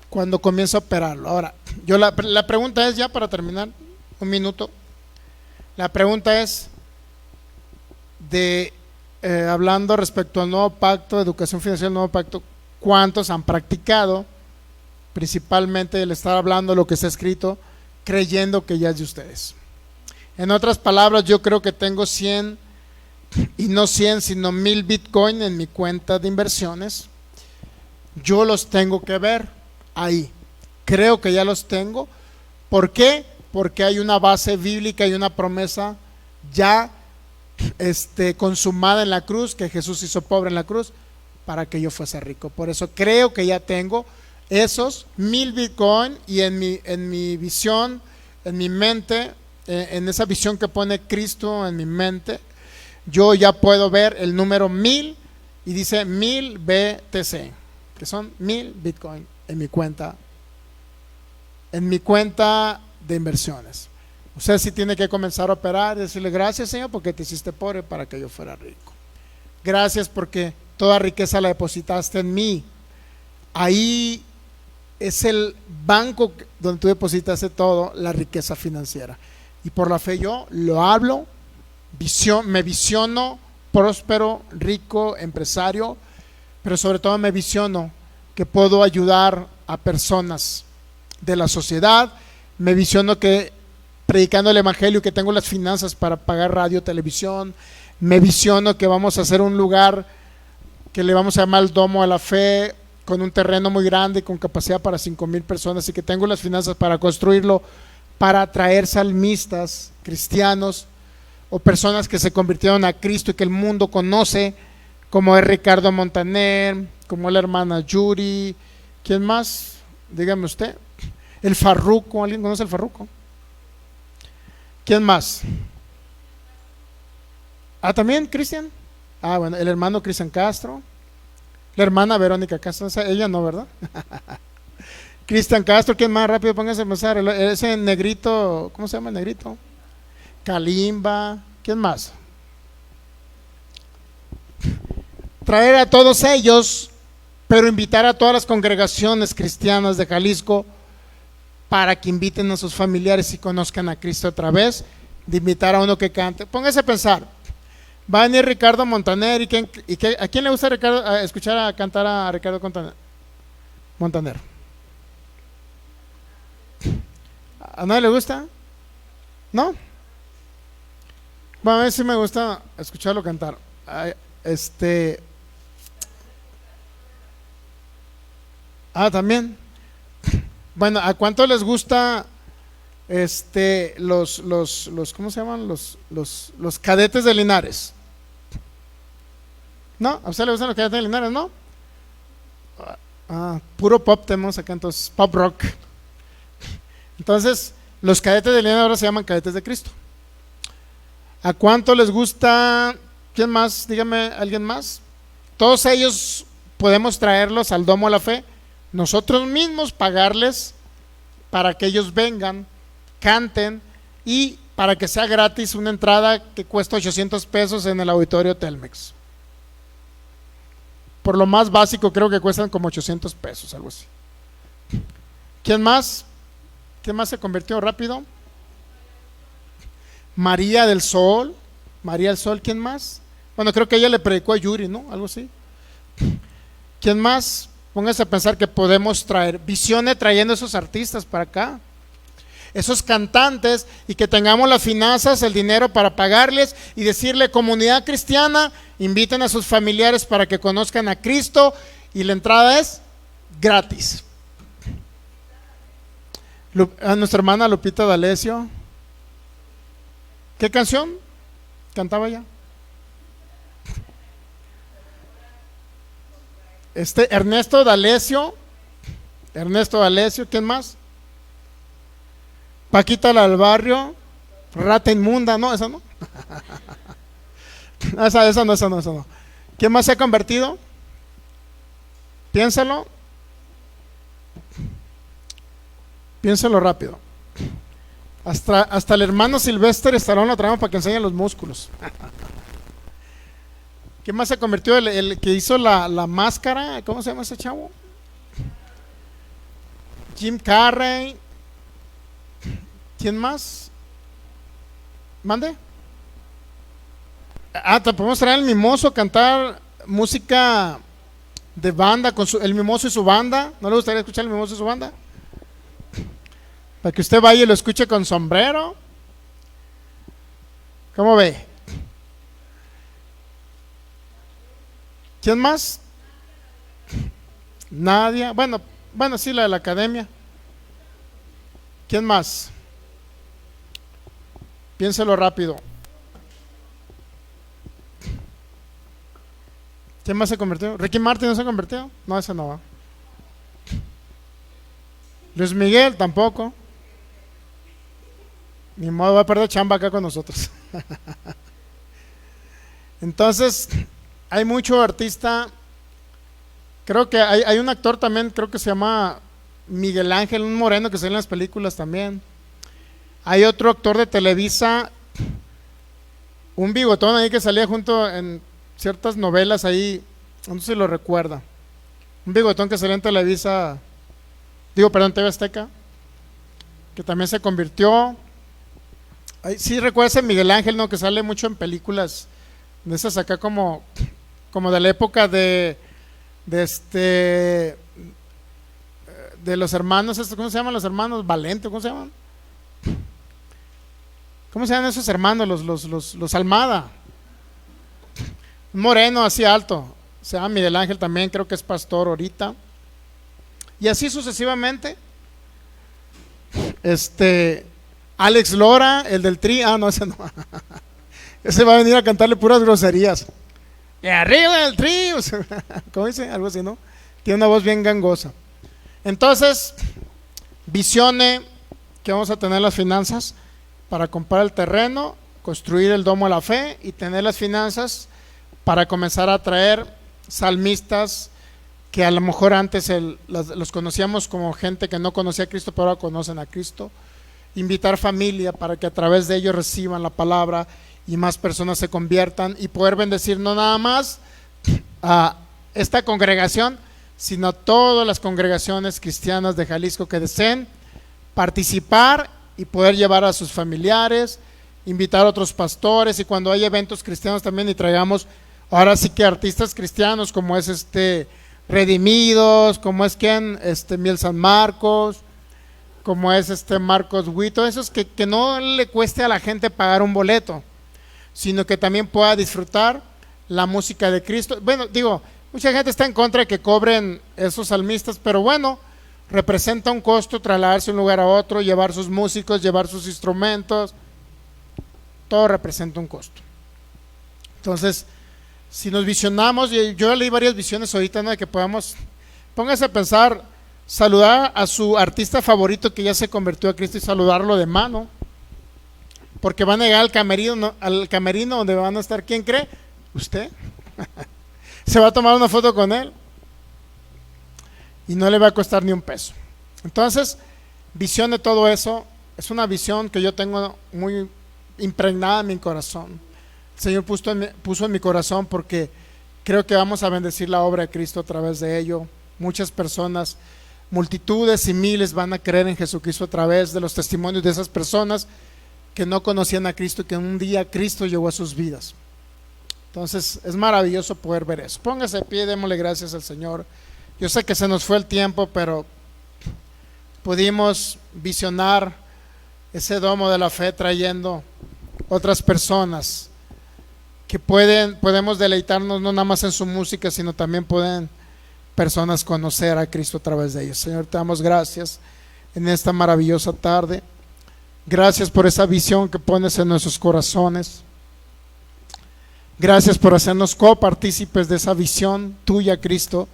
Speaker 1: cuando comienza a operarlo. Ahora, la pregunta es, ya para terminar, un minuto. La pregunta es hablando respecto al nuevo pacto, de educación financiera, el nuevo pacto, ¿cuántos han practicado principalmente el estar hablando lo que está escrito, creyendo que ya es de ustedes? En otras palabras, yo creo que tengo 100, y no 100, sino 1000 Bitcoin en mi cuenta de inversiones. Yo los tengo que ver ahí. Creo que ya los tengo. ¿Por qué? Porque hay una base bíblica y una promesa ya consumada en la cruz, que Jesús hizo pobre en la cruz para que yo fuese rico. Por eso creo que ya tengo esos 1000 Bitcoin, y en mi visión, en mi mente, en esa visión que pone Cristo en mi mente, yo ya puedo ver el número 1000 y dice 1000 BTC, que son 1000 Bitcoin en mi cuenta de inversiones. Usted sí tiene que comenzar a operar y decirle: gracias, Señor, porque te hiciste pobre para que yo fuera rico. Gracias porque toda riqueza la depositaste en mí. Ahí es el banco donde tú depositaste todo, la riqueza financiera. Y por la fe yo lo hablo, me visiono próspero, rico, empresario, pero sobre todo me visiono que puedo ayudar a personas de la sociedad. Me visiono que predicando el evangelio, que tengo las finanzas para pagar radio, televisión. Me visiono que vamos a hacer un lugar que le vamos a llamar el Domo a la Fe, con un terreno muy grande, con capacidad para 5,000 personas, y que tengo las finanzas para construirlo, para atraer salmistas, cristianos o personas que se convirtieron a Cristo y que el mundo conoce, como es Ricardo Montaner, como es la hermana Yuri. ¿Quién más? Dígame usted. El Farruco, ¿alguien conoce el Farruco? ¿Quién más? También Cristian. Bueno, el hermano Cristian Castro, la hermana Verónica Castro, ella no, ¿verdad? Cristian Castro. ¿Quién más? Rápido, pónganse a pensar. Ese negrito, ¿cómo se llama el negrito? Kalimba. ¿Quién más? Traer a todos ellos, pero invitar a todas las congregaciones cristianas de Jalisco para que inviten a sus familiares y conozcan a Cristo a través de invitar a uno que cante. Póngase a pensar. Va a venir Ricardo Montaner. ¿A quién le gusta escuchar a cantar a Ricardo Montaner? ¿A nadie le gusta? ¿No? Bueno, a mí sí me gusta escucharlo cantar. También. Bueno, ¿a cuánto les gusta ¿cómo se llaman? Los cadetes de Linares. ¿No? ¿A usted le gustan los cadetes de Linares, no? Puro pop tenemos acá, entonces, pop rock. Entonces, los cadetes de Linares ahora se llaman cadetes de Cristo. ¿A cuánto les gusta? ¿Quién más? Dígame, ¿alguien más? Todos ellos podemos traerlos al Domo de la Fe, nosotros mismos pagarles para que ellos vengan, canten y para que sea gratis una entrada que cuesta 800 pesos en el auditorio Telmex. Por lo más básico creo que cuestan como 800 pesos, algo así. ¿Quién más? ¿Quién más se convirtió rápido? María del Sol. María del Sol, ¿quién más? Bueno, creo que ella le predicó a Yuri, ¿no? Algo así. ¿Quién más? Póngase a pensar que podemos traer, visione trayendo esos artistas para acá, esos cantantes, y que tengamos las finanzas, el dinero para pagarles y decirle: comunidad cristiana, inviten a sus familiares para que conozcan a Cristo y la entrada es gratis. A nuestra hermana Lupita D'Alessio, ¿qué canción cantaba ella? Ernesto D'Alessio, ¿quién más? Paquita la del Barrio, Rata Inmunda, no, esa no. esa no. ¿Quién más se ha convertido? Piénsalo rápido. Hasta el hermano Sylvester Stallone lo traemos para que enseñe los músculos. ¿Quién más se convirtió? El que hizo la máscara, ¿cómo se llama ese chavo? Jim Carrey. ¿Quién más? ¿Mande? Te podemos traer el Mimoso, cantar música de banda con el Mimoso y su banda. ¿No le gustaría escuchar el Mimoso y su banda? Para que usted vaya y lo escuche con sombrero. ¿Cómo ve? ¿Quién más? Nadia. Bueno, sí, la de la academia. ¿Quién más? Piénselo rápido. ¿Quién más se convirtió? ¿Ricky Martin no se convirtió? No, ese no va. Luis Miguel tampoco. Ni modo, va a perder chamba acá con nosotros. Entonces, hay mucho artista. Creo que hay un actor también, creo que se llama Miguel Ángel, un moreno que sale en las películas también. Hay otro actor de Televisa, un bigotón ahí que salía junto en ciertas novelas ahí, no sé si lo recuerda. Un bigotón que salía en Televisa, TV Azteca, que también se convirtió. Sí, recuerda ese Miguel Ángel, ¿no? Que sale mucho en películas de esas acá como de la época de los hermanos, ¿cómo se llaman los hermanos? Valente, ¿cómo se llaman? ¿Cómo se llaman esos hermanos? Los Almada. Un moreno así alto, se llama Miguel Ángel también, creo que es pastor ahorita. Y así sucesivamente. Alex Lora, el del Tri, no, ese no. Ese va a venir a cantarle puras groserías. Y arriba el Tri, ¿cómo dice? Algo así, ¿no? Tiene una voz bien gangosa. Entonces, visione que vamos a tener las finanzas para comprar el terreno, construir el Domo de la Fe y tener las finanzas para comenzar a traer salmistas que a lo mejor antes los conocíamos como gente que no conocía a Cristo, pero ahora conocen a Cristo. Invitar familia para que a través de ellos reciban la palabra y más personas se conviertan, y poder bendecir no nada más a esta congregación, sino a todas las congregaciones cristianas de Jalisco que deseen participar y poder llevar a sus familiares, invitar a otros pastores, y cuando hay eventos cristianos también, y traigamos ahora sí que artistas cristianos como es Redimidos, como es Miel San Marcos, como es Marcos Huito, esos que no le cueste a la gente pagar un boleto, sino que también pueda disfrutar la música de Cristo. Bueno, mucha gente está en contra de que cobren esos salmistas, pero bueno, representa un costo trasladarse de un lugar a otro, llevar sus músicos, llevar sus instrumentos, todo representa un costo. Entonces, si nos visionamos, y yo leí varias visiones ahorita, ¿no?, de que podamos, póngase a pensar, saludar a su artista favorito que ya se convirtió a Cristo y saludarlo de mano, porque van a llegar al camerino donde van a estar, ¿quién cree? Usted. Se va a tomar una foto con él y no le va a costar ni un peso. Entonces, visión de todo eso es una visión que yo tengo muy impregnada en mi corazón. El Señor puso en mi corazón porque creo que vamos a bendecir la obra de Cristo a través de ello. Muchas personas, multitudes y miles van a creer en Jesucristo a través de los testimonios de esas personas que no conocían a Cristo y que un día Cristo llegó a sus vidas. Entonces es maravilloso poder ver eso. Póngase de pie, démosle gracias al Señor. Yo sé que se nos fue el tiempo, pero pudimos visionar ese domo de la fe trayendo otras personas que podemos deleitarnos no nada más en su música, sino también pueden personas conocer a Cristo a través de ellos. Señor, te damos gracias en esta maravillosa tarde. Gracias por esa visión que pones en nuestros corazones. Gracias por hacernos copartícipes de esa visión tuya, Cristo,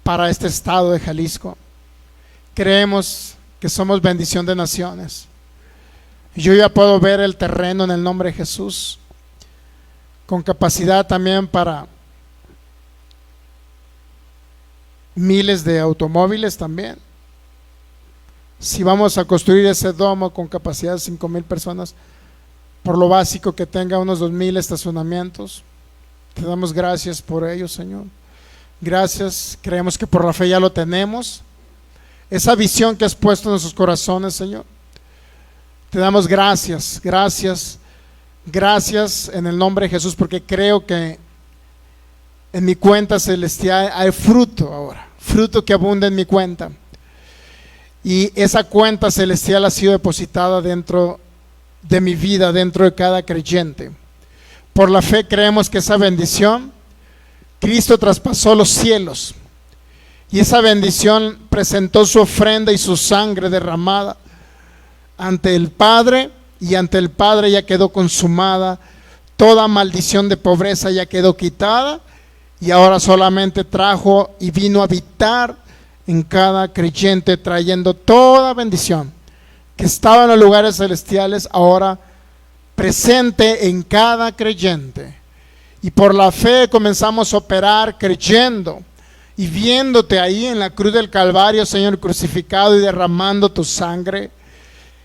Speaker 1: para este estado de Jalisco. Creemos que somos bendición de naciones. Yo ya puedo ver el terreno en el nombre de Jesús, con capacidad también para miles de automóviles también. Si vamos a construir ese domo con capacidad de 5,000 personas, por lo básico que tenga unos 2,000 estacionamientos, te damos gracias por ello, Señor. Gracias, creemos que por la fe ya lo tenemos. Esa visión que has puesto en nuestros corazones, Señor, te damos gracias, gracias, gracias en el nombre de Jesús, porque creo que en mi cuenta celestial hay fruto ahora, fruto que abunda en mi cuenta. Y esa cuenta celestial ha sido depositada dentro de mi vida, dentro de cada creyente. Por la fe creemos que esa bendición, Cristo traspasó los cielos y esa bendición presentó su ofrenda y su sangre derramada ante el Padre, y ante el Padre ya quedó consumada. Toda maldición de pobreza ya quedó quitada y ahora solamente trajo y vino a habitar en cada creyente, trayendo toda bendición que estaba en los lugares celestiales, ahora presente en cada creyente. Y por la fe comenzamos a operar creyendo y viéndote ahí en la cruz del Calvario, Señor, crucificado y derramando tu sangre.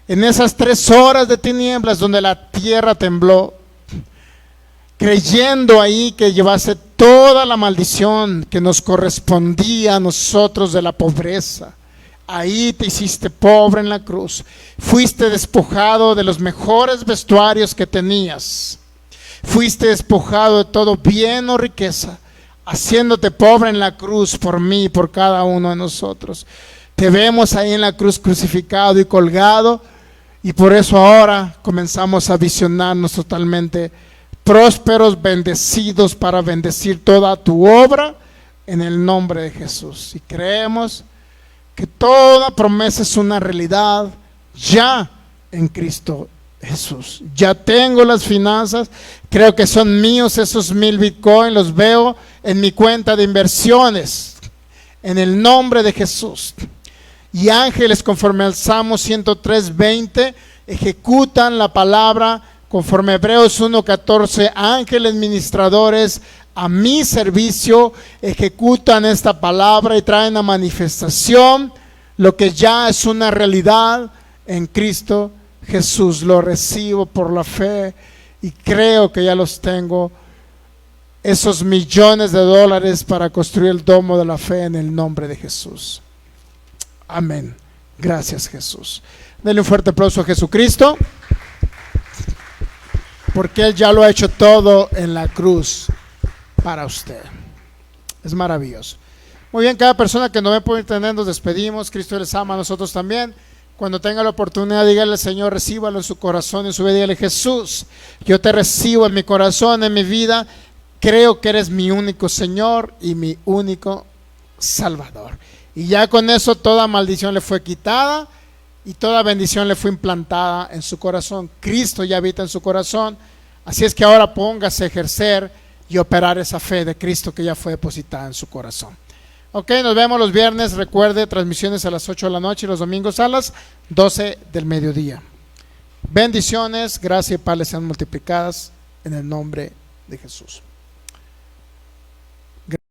Speaker 1: En esas 3 horas de tinieblas donde la tierra tembló, creyendo ahí que llevase toda la maldición que nos correspondía a nosotros de la pobreza. Ahí te hiciste pobre en la cruz. Fuiste despojado de los mejores vestuarios que tenías. Fuiste despojado de todo bien o riqueza, haciéndote pobre en la cruz por mí y por cada uno de nosotros. Te vemos ahí en la cruz crucificado y colgado, y por eso ahora comenzamos a visionarnos totalmente prósperos, bendecidos, para bendecir toda tu obra en el nombre de Jesús. Y creemos que toda promesa es una realidad ya en Cristo Jesús. Ya tengo las finanzas, creo que son míos esos 1,000 Bitcoin, los veo en mi cuenta de inversiones en el nombre de Jesús. Y ángeles, conforme al Salmo 103:20, ejecutan la palabra, conforme a Hebreos 1:14, ángeles ministradores a mi servicio ejecutan esta palabra y traen a manifestación lo que ya es una realidad en Cristo Jesús. Lo recibo por la fe y creo que ya los tengo, esos millones de dólares para construir el domo de la fe en el nombre de Jesús. Amén. Gracias, Jesús. Denle un fuerte aplauso a Jesucristo, porque Él ya lo ha hecho todo en la cruz para usted. Es maravilloso. Muy bien, cada persona que nos ve por internet nos despedimos. Cristo les ama, a nosotros también. Cuando tenga la oportunidad, dígale al Señor, recíbalo en su corazón, en su vida. Dígale: Jesús, yo te recibo en mi corazón, en mi vida. Creo que eres mi único Señor y mi único Salvador. Y ya con eso toda maldición le fue quitada y toda bendición le fue implantada en su corazón. Cristo ya habita en su corazón. Así es que ahora póngase a ejercer y operar esa fe de Cristo que ya fue depositada en su corazón. Ok, nos vemos los viernes. Recuerde, transmisiones a las 8 de la noche y los domingos a las 12 del mediodía. Bendiciones, gracia y paz les sean multiplicadas en el nombre de Jesús.